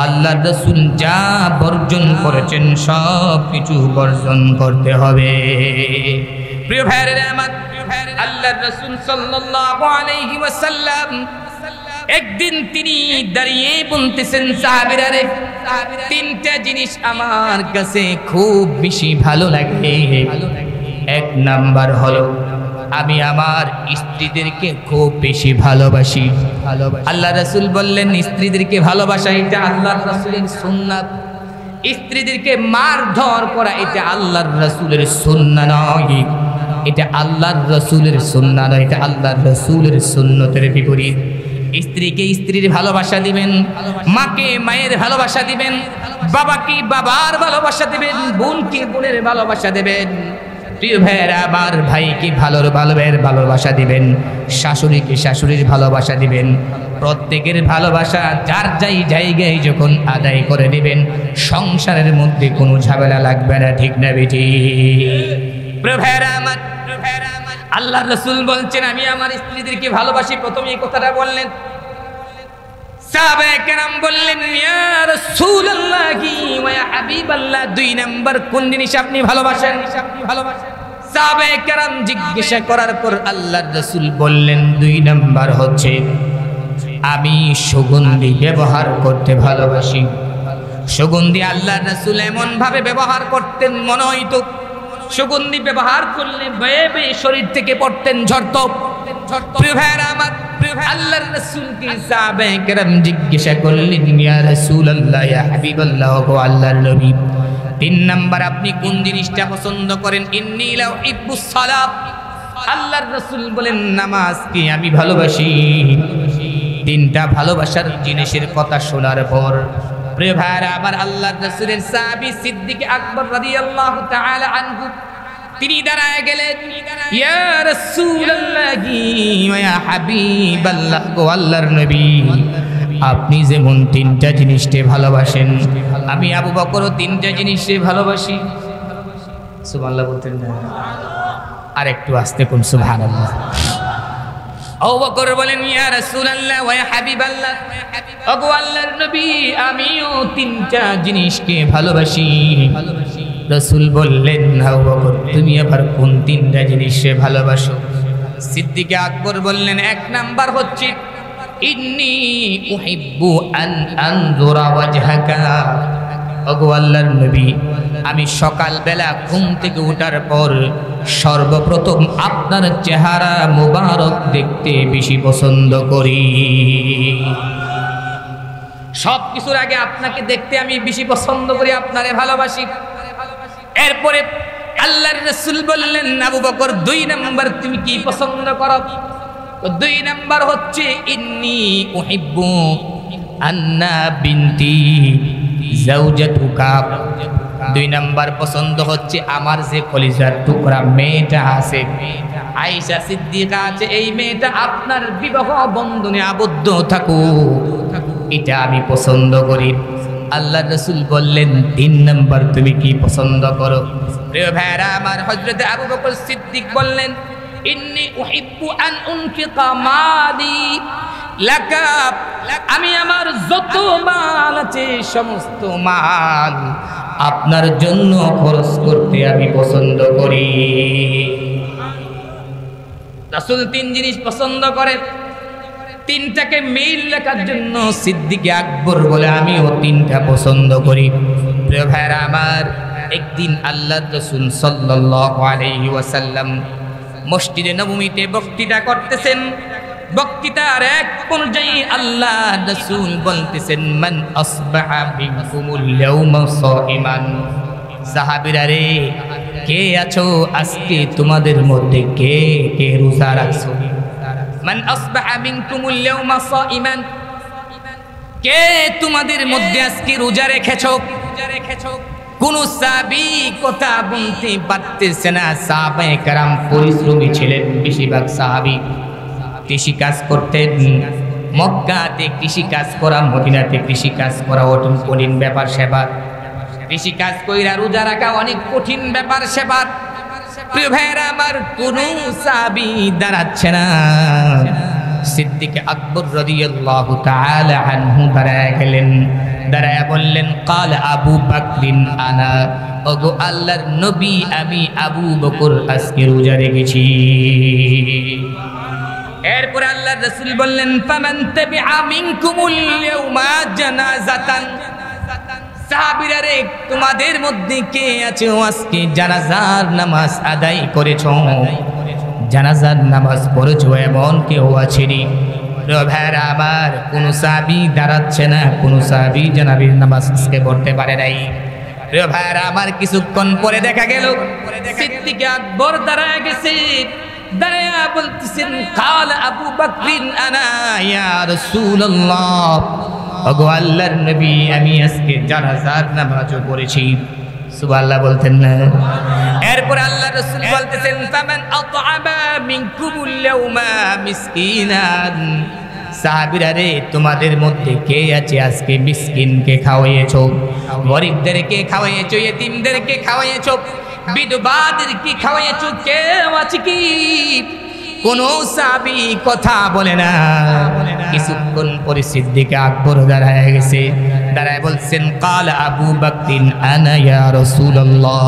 আল্লাহর রাসূল যা বর্জন করেছেন সব কিছু বর্জন করতে হবে। প্রিয় ভাইয়েরা আমার, আল্লাহর রাসূল সাল্লাল্লাহু আলাইহি ওয়াসাল্লাম একদিন তিনি দাঁড়িয়ে বলতেছেন সাহাবীরা রে, তিনটা জিনিস আমার কাছে খুব বেশি ভালো লাগে। এক নাম্বার হলো আমি আমার স্ত্রীদেরকে খুব বেশি ভালোবাসি। আল্লাহ রাসূল বললেন স্ত্রীদেরকে ভালোবাসা এটা আল্লাহর রাসূলের সুন্নাত। স্ত্রীদেরকে মারধর করা এটা আল্লাহর রাসূলের সুন্নাহ নয়, এটা আল্লাহর রাসূলের সুন্নাহ নয়, এটা আল্লাহর রাসূলের সুন্নতের বিপরীত। স্ত্রীকে স্ত্রীর ভালোবাসা দিবেন, মাকে মায়ের ভালোবাসা দিবেন, বাবাকে বাবার ভালোবাসা দিবেন, বোনকে বোনের ভালোবাসা দেবেন। প্রিয় ভাইয়েরা আমার, ভাইকে ভালোবাসা দিবেন, শাশুড়িকে শাশুড়ির ভালোবাসা দিবেন। প্রত্যেকের ভালোবাসা যার যাই জায়গায় যখন আদায় করে দিবেন সংসারের মধ্যে কোনো ঝামেলা লাগবে না, ঠিক না বেটি? প্রিয় ভাইয়েরা আমার, আল্লাহর রাসূল বলছেন আমি আমার স্ত্রীদেরকে ভালোবাসি। প্রথমে এই কথাটা বললেন, সাহাবায়ে কেরাম বললেন ইয়া রাসূলুল্লাহি ওয়া ইয়া হাবিবাল্লাহ, দুই নাম্বার কোন জিনিস আপনি ভালোবাসেন? সাহাবায়ে কেরাম জিজ্ঞাসা করার পর আল্লাহর রাসূল বললেন দুই নাম্বার হচ্ছে আমি সুগন্ধি ব্যবহার করতে ভালোবাসি। সুগন্ধি আল্লাহর রাসূল এমন ভাবে ব্যবহার করতেন মনে হইতো সুগন্ধি ব্যবহার করলে বেয়ে বেয়ে শরীর থেকে পড়তেন ঝরত। প্রিয় ভাইরা আমার, আল্লাহর রাসূলকে সাহাবায়ে কেরাম জিজ্ঞাসা করলেন ইয়া রাসূলুল্লাহ ইয়া হাবিবাল্লাহ, গো আল্লাহর নবী তিন নাম্বার আপনি কোন জিনিসটা পছন্দ করেন? ইন্নী লা উহিব্বুস সালাত। আল্লাহর রাসূল বলেন নামাজকে আমি ভালোবাসি। তিনটা ভালোবাসার জিনিসের কথা শোনার পর প্রিয় ভাইরা আমার, আল্লাহর রাসূলের সাহাবী সিদ্দিক আকবর রাদিয়াল্লাহু তাআলা আনহু তিনি দাঁড়ায় গেলেন, ইয়া রাসূলুল্লাহি ওয়া ইয়া হাবিবাল্লাহ, গো আল্লাহর নবী আপনি যেমন তিনটা জিনিসকে ভালোবাসেন আমি আবু বকরও তিনটা জিনিসকে ভালোবাসি। সুবহানাল্লাহ বলতেন না? আর একটু আস্তে কোন সুবহানাল্লাহ। আবু বকর বলেন ইয়া রাসূলুল্লাহ ওয়া ইয়া হাবিবাল্লাহ, ওগো আল্লাহর নবী আমিও তিনটা জিনিসকে ভালোবাসি। রাসূল বললেন আবু বকর তুমি আবার কোন তিনটা জিনিসকে ভালোবাসো? সিদ্দিক আকবর বললেন এক নাম্বার হচ্ছে ইন্নী উহিব্বু আন আনজুরা ওয়াজহাকা, ওগো আল্লাহর নবী আমি সকালবেলা ঘুম থেকে ওঠার পর সর্বপ্রথম আপনার চেহারা মুবারক দেখতে বেশি পছন্দ করি। সব কিছুর আগে আপনাকে দেখতে আমি বেশি পছন্দ করি, আপনারে ভালোবাসি। এরপরে আল্লাহর রাসূল বললেন আবু বকর দুই নাম্বার তুমি কি পছন্দ করো? দুই নাম্বার হচ্ছে ইন্নী উহিব্বু আন্না বিনতি জাওজাতুকা, দুই নাম্বার পছন্দ হচ্ছে আমার যে কলিজার টুকরা মেয়েটা আছে আয়েশা সিদ্দিকা আছে, এই মেয়েটা আপনার বিবাহ বন্ধনে আবদ্ধ থাকুক, এটা আমি পছন্দ করি। আল্লাহর রাসূল বললেন তিন নাম্বার তুমি কি পছন্দ করো? প্রিয় ভাইরা আমার, হযরত আবু বকর সিদ্দিক বললেন ইন্নী উহিব্বু আন উনফিকা মালি লাকা, আমি আমার যত মাল আছে সমস্ত মাল আপনার জন্য খরচ করতে আমি পছন্দ করি। রাসূল তিন জিনিস পছন্দ করেন, তিনটাকে মিল রাখার জন্য সিদ্দিক আকবর বলে আমিও তিনটা পছন্দ করি। প্রিয় ভাইরা আমার, একদিন আল্লাহর রাসূল সাল্লাল্লাহু আলাইহি ওয়াসাল্লাম মসজিদে নববীতে বক্তৃতা করতেছেন। বক্তৃতার এক পর্যায়ে আল্লাহ রাসূল বলতেছেন মান আসবাহা বিকুমুল ইয়াওমা সাইমান, সাহাবীরা রে কে আছো আজকে তোমাদের মধ্যে কে কে রোজা রাখছো? মান আসবাহা মিনকুমুল ইয়াওমা সাইমান, কে তোমাদের মধ্যে আজকে রোজা রেখেছো? কোন সাহাবী কথা বলতে পারতেছে না। সাহাবায়ে কেরাম পরিশ্রমী ছিলেন, বেশিরভাগ সাহাবী কৃষি কাজ করতেন। মক্কাতে কৃষি কাজ করা, মদিনাতে কৃষি কাজ করা কঠিন ব্যাপার সেবার। কৃষি কাজ কইরা রোজা রাখা অনেক কঠিন ব্যাপার সেবার। প্রিয় ভাইরা আমার, কোন সাহাবী দাঁড়াচ্ছে না। সিদ্দিক আকবর রাদিয়াল্লাহু তাআলা আনহু দাঁড়ায় গেলেন, দাঁড়ায় বললেন, কাল আবু বকরিন আনা, ওগো আল্লাহর নবী আমি আবু বকর আজকে রোজা রেখেছি। এরপর আল্লাহর রাসূল বললেন, ফামান তাবিআ মিনকুমুল ইয়াউমা জানাজাতান, সাহাবীরা রে তোমাদের মধ্যে কে আছে আজকে জানাজার নামাজ আদায় করেছো? জানাজার নামাজ পড়েছো এমন কেউ আছেনি? ভাইরা আমার, কোন সাহাবী দাঁড়াচ্ছে না, কোন সাহাবী জানাজার নামাজ আজকে পড়তে পারে নাই। ভাইরা আমার, কিছুক্ষণ পরে দেখা গেল সিদ্দিক আকবর দাঁড়ায় গেছে, দাঁড়ায়া বলতেছেন, কাল আবু বকরিন আনা ইয়া রাসূলুল্লাহ, ওগো আল্লাহর নবী আমি আজকে জানাজার নামাজও পড়েছি। সুবহানাল্লাহ বলতেন না? এরপর আল্লাহর রাসূল বলতেছেন, ফামান আতআবা মিনকুমুল ইয়াউমা মিসকিনান, সাহাবীরা রে তোমাদের মধ্যে কে আছে আজকে মিসকিনকে খাওয়াইয়েছো, গরিবদেরকে খাওয়াইয়েছো, ইতিমদেরকে খাওয়াইয়েছো, বিধবাদেরকে খাওয়াইয়েছো? কেউ আছে কি? কোন সাহাবী কথা বলে না। কিছুক্ষণ পরে সিদ্দিক আকবর দাঁড়ায় গেছে, দাঁড়ায় বলছেন, কাল আবু বকরিন আনা ইয়া রাসূলুল্লাহ,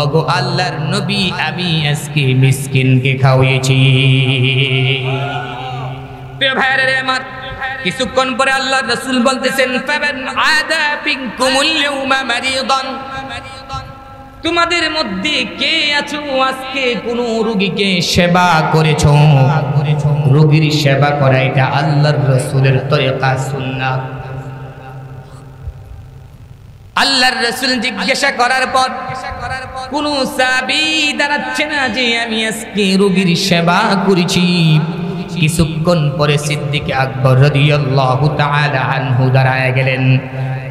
ওগো আল্লাহর নবী আমি আজকে মিসকিনকে খাওয়াইছি। প্রিয় ভাইরা রে আমার, কিছুক্ষণ পরে আল্লাহর রাসূল বলতেছেন, ফামান আদা বিনকুমুল ইয়াউমা মারিদান, তোমাদের মধ্যে কে আছো আজকে কোন রোগীকে সেবা করেছো? রোগীর সেবা করা এটা আল্লাহর রাসূলের তরিকা, সুন্নাত। আল্লাহর রাসূল জিজ্ঞাসা করার পর কোন সাহাবী দাঁড়াচ্ছে না যে আমি আজকে রোগীর সেবা করেছি। কিছুক্ষণ পরে সিদ্দিক আকবর রাদিয়াল্লাহু তাআলা আনহু দাঁড়ায় গেলেন,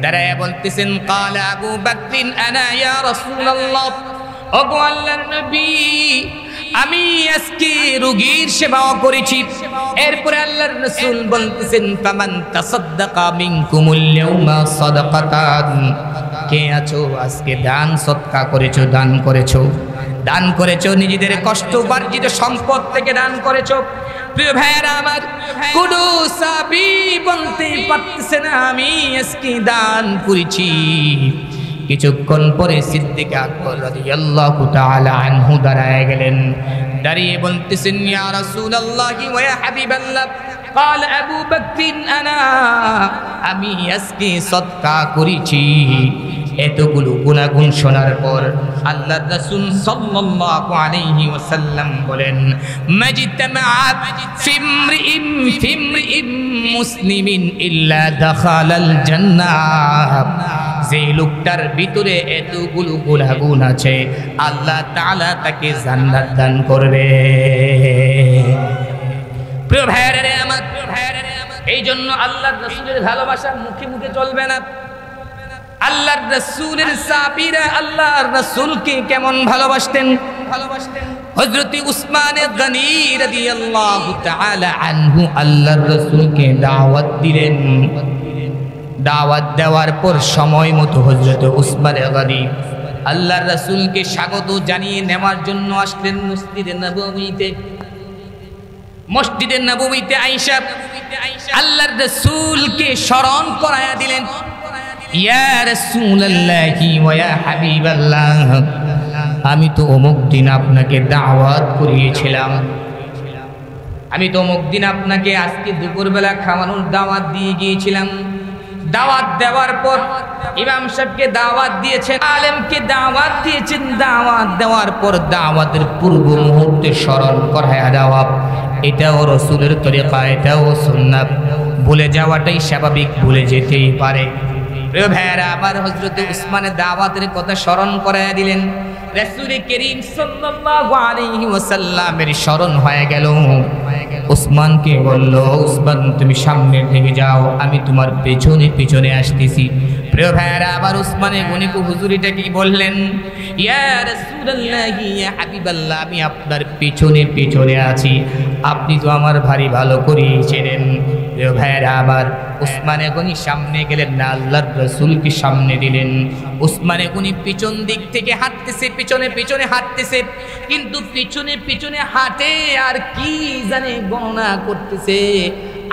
দাঁড়ায় বলতেছেন, কাল আবু বকরিন আনা ইয়া রাসূলুল্লাহ, ওগো আল্লাহর নবী আমি আজকে রোগীর সেবাও করেছি। এরপরে আল্লাহর রাসূল বলতেছেন, ফামান তাসাদদাকা মিনকুমুল ইয়াউমা সাদাকাতান, কে আছো আজকে দান সদকা করেছো, দান করেছো, দান করেছো, নিজেদের কষ্ট উপার্জিত সম্পদ থেকে দান করেছো। প্রিয় ভাইরা আমার, কোন সাহাবী বলতে পারতেছে না আমি আজকে দান করেছি। কিছুক্ষণ পরে সিদ্দিক আকবর রাদিয়াল্লাহু তাআলা আনহু দাঁড়ায় গেলেন, দাঁড়িয়ে বলতেছেন, ইয়া রাসূলুল্লাহি ওয়া ইয়া হাবিবাল্লাহ, قال আবু বকরিন আনা, আমি আজকে সদকা করেছি। এতগুলো গুনাহগুণ শোনার পর আল্লাহর রাসূল সাল্লাল্লাহু আলাইহি ওয়াসাল্লাম বলেন, মাজতামাআ ফিমরিইম মুসলিমিন ইল্লা দাখালাল জান্নাহ, যে লোকটার ভিতরে এতগুলো গুনাহগুণ আছে আল্লাহ তাআলা তাকে জান্নাত দান করবে। প্রিয় ভাইরা রে আমার, এই জন্য আল্লাহর রাসূলের ভালোবাসা মুখে মুখে চলবে না। আল্লাহর রাসূলের সাহাবীরা আল্লাহর রাসূলকে কেমন ভালোবাসতেন? হযরত উসমান গনি রাদিয়াল্লাহু তাআলা আনহু আল্লাহর রাসূলকে দাওয়াত দিলেন। দাওয়াত দেওয়ার পর সময় মতো হযরত উসমান গনি আল্লাহর রাসূলকে স্বাগত জানিয়ে নেওয়ার জন্য আসলেন মসজিদে নববীতে। মসজিদে নববীতে আয়েশা আল্লাহর রাসূলকে স্মরণ করায়া দিলেন, ইয়া রাসূলুল্লাহি ওয়া ইয়া হাবিবাল্লাহ, আমি তো অমুক দিন আপনাকে দাওয়াত করিয়েছিলাম, আমি তো অমুক দিন আপনাকে আজকে দুপুরবেলা খাওয়ানোর দাওয়াত দিয়ে গিয়েছিলাম। দাওয়াত দেওয়ার পর ইমাম সাহেবকে দাওয়াত দিয়েছেন, আলেমকে দাওয়াত দিয়েছেন, দাওয়াত দেওয়ার পর দাওয়াতের পূর্ব মুহূর্তে স্মরণ করায়া দেওয়া, এটাও রাসূলের তরিকা, এটাও সুন্নাত। ভুলে যাওয়াটাই স্বাভাবিক, ভুলে যেতেই পারে। প্রিয় ভাইয়েরা, আবার হযরত উসমানের দাওয়াতের কথা স্মরণ করায়া দিলেন। রাসূল করিম সাল্লাল্লাহু আলাইহি ওয়াসাল্লামের স্মরণ হয়ে গেল। উসমানকে বলল, উসমান তুমি সামনের দিকে যাও, আমি তোমার পেছনে পেছনে আসতেছি। প্রিয় ভাইরা, আবার উসমানে গনি হুজুরিটা কি বললেন, ইয়া রাসূলুল্লাহ ইয়া হাবিবাল্লাহ, আমি আপনার পেছনে পেছনে আছি, আপনি তো আমার ভারী ভালো করেই চেনেন। প্রিয় ভাইরা, আবার উসমানে গনি সামনে গেলেন না, আল্লাহর রাসূলকে সামনে দিলেন। উসমানে গনি পিছন দিক থেকে হাঁটতেছে, পিছনে পিছনে হাঁটতেছে, কিন্তু পিছনে পিছনে হাঁটে আর কি জানে গণনা করতেছে।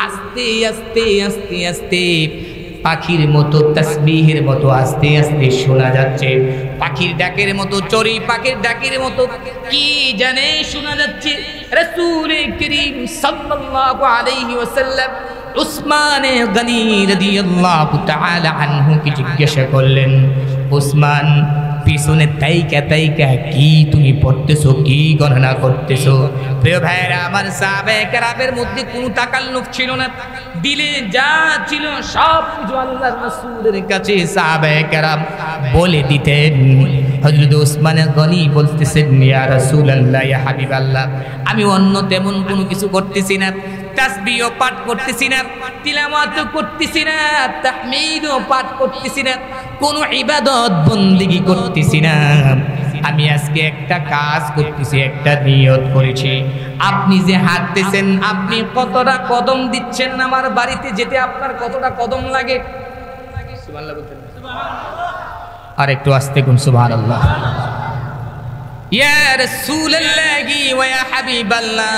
আস্তে আস্তে আস্তে আস্তে পাখির মতো, তাসবিহের মতো আস্তে আস্তে শোনা যাচ্ছে। পাখির ডাকের মতো, চড়ুই পাখির ডাকের মতো কি জানে শোনা যাচ্ছে। রাসূল করিম সাল্লাল্লাহু আলাইহি ওয়াসাল্লাম উসমান গনি রাদিয়াল্লাহু তাআলা আনহুকে জিজ্ঞাসা করলেন, উসমান পিছনে তাইকা তাইকা কি তুমি পড়তেছো, কি গণনা করতেছো? প্রিয় ভাইরা আমার, সাহাবায়ে কেরামের মধ্যে কোনো তাকাল্লুফ ছিল না, দিলে যা ছিল সব কিছু আল্লাহর রাসূলের কাছে সাহাবায়ে কেরাম বলে দিতেন। হযরত উসমান গনি বলতেছেন, ইয়া রাসূলুল্লাহ ইয়া হাবিবাল্লাহ, আমি অন্য তেমন কোনো কিছু করতেছি না, তাসবিহও পাঠ করতেছি না, তিলাওয়াতও করতেছি না, তাহমিদও পাঠ করতেছি না, কোনো ইবাদত বন্দেগী করতেছি না। আমি আজকে একটা কাজ করতেছি, একটা নিয়ত করেছি। আপনি যে হাঁটতেছেন, আপনি কতটা কদম দিচ্ছেন, আমার বাড়িতে যেতে আপনার কতটা কদম লাগে? সুবহানাল্লাহ বলতেন, আর একটু আস্তে কোন সুবহানাল্লাহ। ইয়া রাসূলুল্লাহ ওয়া ইয়া হাবিবাল্লাহ,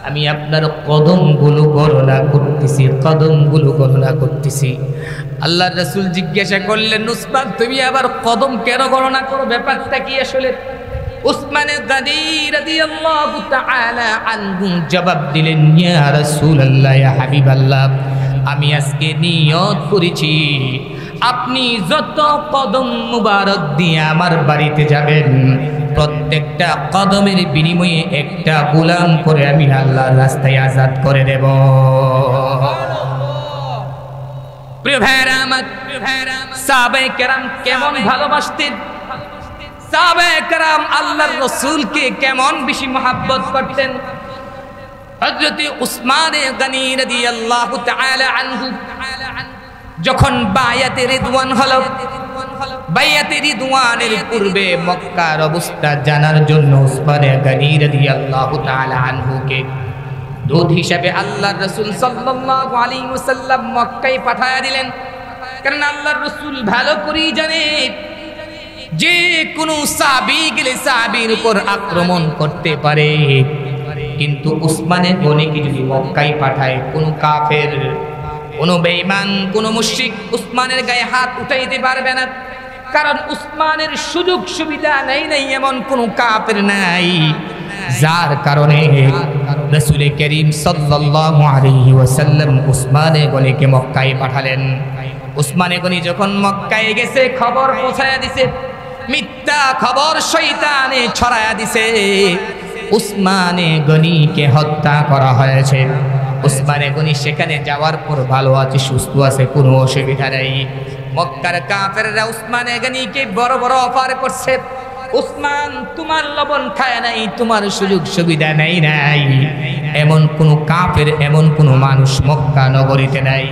আমি আপনার কদমগুলো গণনা করতেছি, কদমগুলো গণনা করতেছি। আল্লাহর রাসূল জিজ্ঞাসা করলেন, উসমান তুমি আবার কদম কেন গণনা করো, ব্যাপারটা কি আসলে? উসমান গনি রাদিয়াল্লাহু তাআলা আনহু জবাব দিলেন, ইয়া রাসূলুল্লাহ ইয়া হাবিবাল্লাহ, আমি আজকে নিয়ত করেছি আপনি যত কদম মুবারক দিয়ে আমার বাড়িতে যাবেন, প্রত্যেকটা কদমের বিনিময়ে একটা গোলাম করে আমি আল্লাহর রাস্তায় আজাদ করে দেব। প্রিয় ভাইরা আমার, সাহাবায়ে কেরাম কেমন ভালোবাসতেন, সাহাবায়ে কেরাম আল্লাহর রাসূলকে কেমন বেশি মহব্বত করতেন। হযরত উসমান গনি রাদিয়াল্লাহু তাআলা আনহু যখন বায়াতে রিদওয়ান হলো, বায়াতে রিদওয়ানের পূর্বে মক্কার অবস্থা জানার জন্য উসমান গনি রাদিয়াল্লাহু তাআলা আনহুকে দূত হিসেবে আল্লাহর রাসূল সাল্লাল্লাহু আলাইহি ওয়াসাল্লাম মক্কায় পাঠায়া দিলেন। কারণ আল্লাহর রাসূল ভালো করেই জানে যে কোনো সাহাবী গেলে সাহাবীর উপর আক্রমণ করতে পারে, কিন্তু উসমান গনিকে যদি মক্কায় পাঠায়, কোনো কাফের, কোনো বেঈমান, কোনো মুশরিক উসমানের গায়ে হাত উঠাইতে পারবে না। কারণ উসমানের সুযোগ সুবিধা নেই এমন কোনো কাফের নাই, যার কারণে রাসূল করিম সাল্লাল্লাহু আলাইহি ওয়াসাল্লাম উসমান গনিকে মক্কায় পাঠালেন। উসমান গনি যখন মক্কায় গেছে, খবর পৌঁছায়া দিছে, মিথ্যা খবর শয়তানে ছড়ায়া দিছে, উসমান গনিকে হত্যা করা হয়েছে। উসমান গনি সেখানে যাওয়ার পর ভালো আছে, সুস্থ আছে, কোনো অসুবিধা নেই। মক্কার কাফেররা উসমান গনিকে বড় বড় অফার করছে, উসমান তোমার লবণ খায় নাই, তোমার সুযোগ সুবিধা নেই নাই, এমন কোন কাফের, এমন কোন মানুষ মক্কা নগরীতে নাই।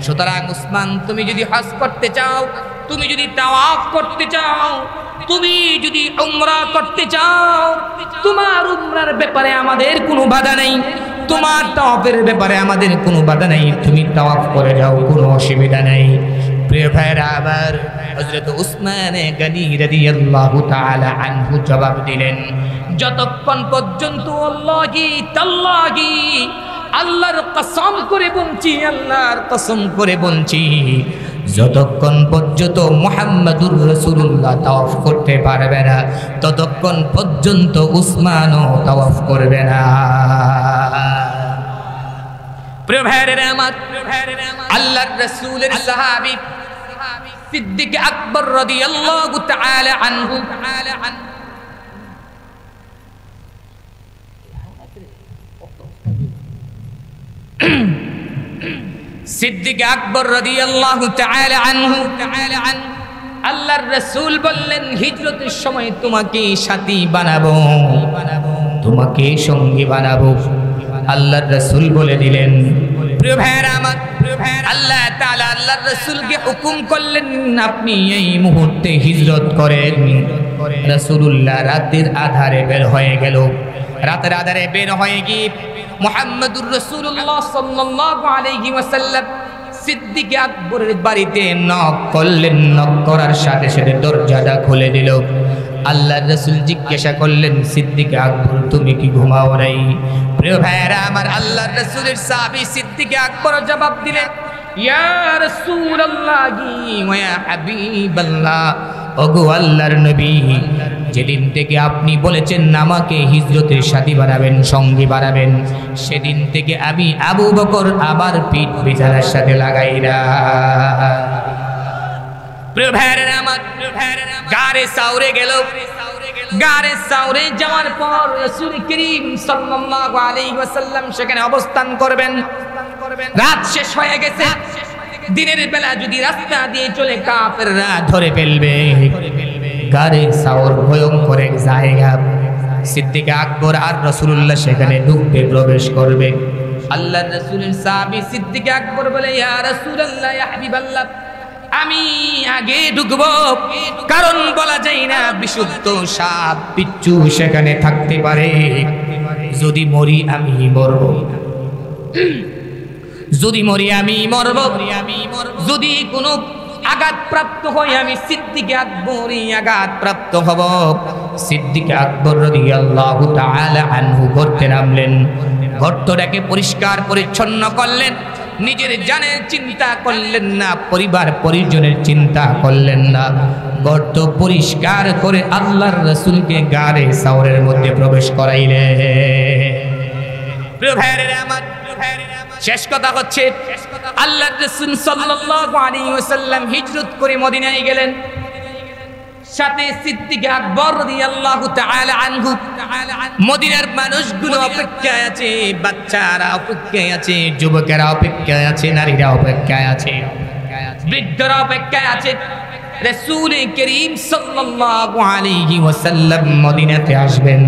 সুতরাং উসমান, তুমি যদি হজ করতে চাও, তুমি যদি তাওয়াফ করতে চাও, তুমি যদি উমরা করতে চাও, তোমার উমরার ব্যাপারে আমাদের কোনো বাধা নেই, তোমার তাওয়াফের ব্যাপারে আমাদের কোনো বাধা নেই, তুমি তাওয়াফ করে যাও, কোনো অসুবিধা নেই। প্রিয় ভাইরা আমার, হযরত উসমান গনি রাদিয়াল্লাহু তাআলা আনহু জবাব দিলেন, যতক্ষণ পর্যন্ত আল্লাহি তাল্লাহি, আল্লাহর কসম করে বলছি, আল্লাহর কসম করে বলছি, যতক্ষণ পর্যন্ত মুহাম্মাদুর রাসূলুল্লাহ তাওয়াফ করতে পারবে না, ততক্ষণ পর্যন্ত উসমানও তাওয়াফ করবে না। প্রিয় ভাইরা আমার, আল্লাহর রাসূলের সাহাবী সিদ্দিক আকবর রাদিয়াল্লাহু তাআলা আনহু, সিদ্দিক আকবর রাদিয়াল্লাহু তাআলা আনহু, আল্লাহর আল্লাহর রাসূল বললেন হিজরতের সময় তোমাকে সাথী বানাবো, তোমাকে সঙ্গী বানাবো। আল্লাহর রাসূল বলে দিলেন, প্রিয় ভাইরা আমার, আল্লাহ তাআলা আল্লাহর রাসূলকে হুকুম করলেন আপনি এই মুহূর্তে হিজরত করেন। রাসূলুল্লাহ রাতের আধারে বের হয়ে গেল। রাতের আধারে বের হয়ে গিয়ে মুহাম্মদুর রাসূলুল্লাহ সাল্লাল্লাহু আলাইহি ওয়াসাল্লাম সিদ্দিক আকবরের বাড়িতে নক করলেন। নক করার সাথে সাথে দরজাটা খুলে দিল। আল্লাহর রাসূল জিজ্ঞাসা করলেন, সিদ্দিক আকবর তুমি কি ঘুমাও নাই? প্রিয় ভাইরা আমার, আল্লাহর রাসূলের সাহাবী সিদ্দিক আকবর জবাব দিলেন, ইয়া রাসূলুল্লাহি ওয়া ইয়া হাবিবাল্লাহ, ওগো আল্লাহর নবী, যেদিন থেকে আপনি বলেছেন আমাকে হিজরতের সাথী বানাবেন, সঙ্গী বানাবেন, সেদিন থেকে আমি আবু বকর আমার পিঠ বিছানার সাথে লাগাই না। প্রিয় ভাইরা আমার, গারে সাউরে গেল। গারে সাউরে যাওয়ার পর রাসূল করিম সাল্লাল্লাহু আলাইহি ওয়াসাল্লাম সেখানে অবস্থান করবেন। রাত শেষ হয়ে গেছে। দিনের বেলা যদি রাস্তা দিয়ে চলে কাফেররা ধরে ফেলবে। গারে সাউর ভয়ঙ্কর এক জায়গা। সিদ্দিক আকবর আর রাসূলুল্লাহ সেখানে ঢুকবে, প্রবেশ করবে। আল্লাহর রাসূলের সাহাবী সিদ্দিক আকবর বলে, ইয়া রাসূলুল্লাহ, ইয়া হাবিবাল্লাহ, আমি আগে ঢুকবো, কারণ বলা যায় না বিশুদ্ধ সাপ বিচ্ছু সেখানে থাকতে পারে। যদি মরি আমি মরব, যদি মরি আমি মরব, যদি কোনো আঘাতপ্রাপ্ত হই আমি সিদ্দিক আকবরই আঘাতপ্রাপ্ত হব। সিদ্দিক আকবর রাদিয়াল্লাহু তাআলা আনহু গর্তে নামলেন। গর্তটাকে পরিষ্কার পরিচ্ছন্ন করলেন। নিজের জানের চিন্তা করলেন না, পরিবার পরিজনের চিন্তা করলেন না। গর্ত পরিষ্কার করে আল্লাহর রাসূলকে গারে সাউরের মধ্যে প্রবেশ করাইলেন। প্রিয় ভাইরা আমার, শেষ কথা হচ্ছে আল্লাহর রাসূল সাল্লাল্লাহু আলাইহি ওয়াসাল্লাম হিজরত করে মদিনায় গেলেন। সাথে সিদ্দিক আকবর রাদিয়াল্লাহু তাআলা আনহু। মদিনার মানুষগুলো অপেক্ষায় আছে, বাচ্চারা অপেক্ষায় আছে, যুবকেরা অপেক্ষায় আছে, নারীরা অপেক্ষায় আছে, বৃদ্ধরা অপেক্ষায় আছে। রাসূল করিম সাল্লাল্লাহু আলাইহি ওয়াসাল্লাম মদিনাতে আসবেন।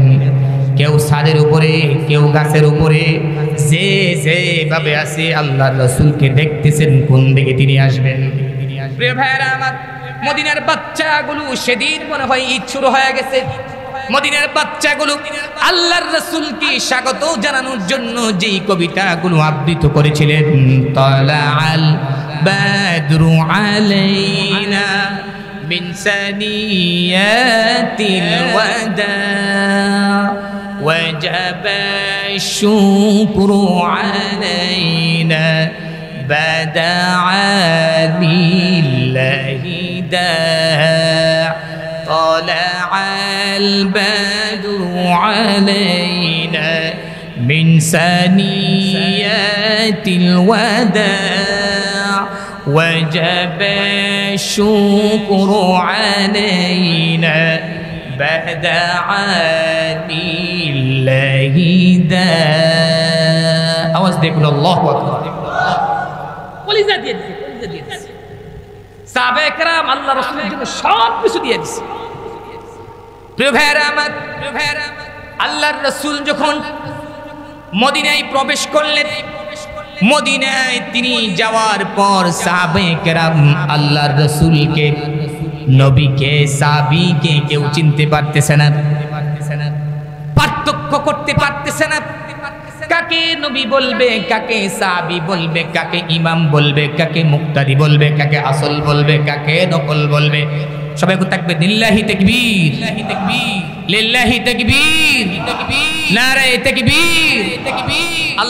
কেউ ছাদের উপরে, কেউ গাছের উপরে, যে যেভাবে আছে আল্লাহর রাসূলকে দেখতেছেন কোন দিকে তিনি আসবেন। প্রিয় ভাইরা আমার, মদিনার বাচ্চাগুলো সেদিন মনে হয় ঈদ শুরু হয়ে গেছে। মদিনার বাচ্চাগুলো আল্লাহর রাসূলকে স্বাগত জানানোর জন্য যেই কবিতাগুলো আবৃত্তি করেছিলেন, তালাআল বাদরু আলাইনা মিন সানিয়াতিল ওয়াদা ওয়াজাবা শুকরু আলাইনা بدعا لله داع طلع البدر علينا من ثنيات الوداع وجب الشكر علينا بدعا لله داع আওয়াজ দেখুন আল্লাহু আকবার। কলিজা দিয়ে দিছে, কলিজা দিয়ে দিছে। সাহাবায়ে কেরাম আল্লাহ রাসূলের জন্য সব কিছু দিয়ে দিছে। প্রিয় ভাইরা আমার, আল্লাহর রাসূল যখন মদিনায় প্রবেশ করলেন, মদিনায় তিনি যাওয়ার পর সাহাবায়ে কেরাম আল্লাহর রাসূলকে, নবীকে, সাহাবীকে কেউ চিনতে পারতেছে না, পার্থক্য করতে পারতেছে না। কাকে নবী বলবে, কাকে সাহাবী বলবে, কাকে ইমাম বলবে, কাকে মুক্তাদি বলবে, কাকে আসল বলবে, কাকে নকল বলবে। সবাই থাকবে লিল্লাহি তাকবীর, লিল্লাহি তাকবীর, নারায়ে তাকবীর।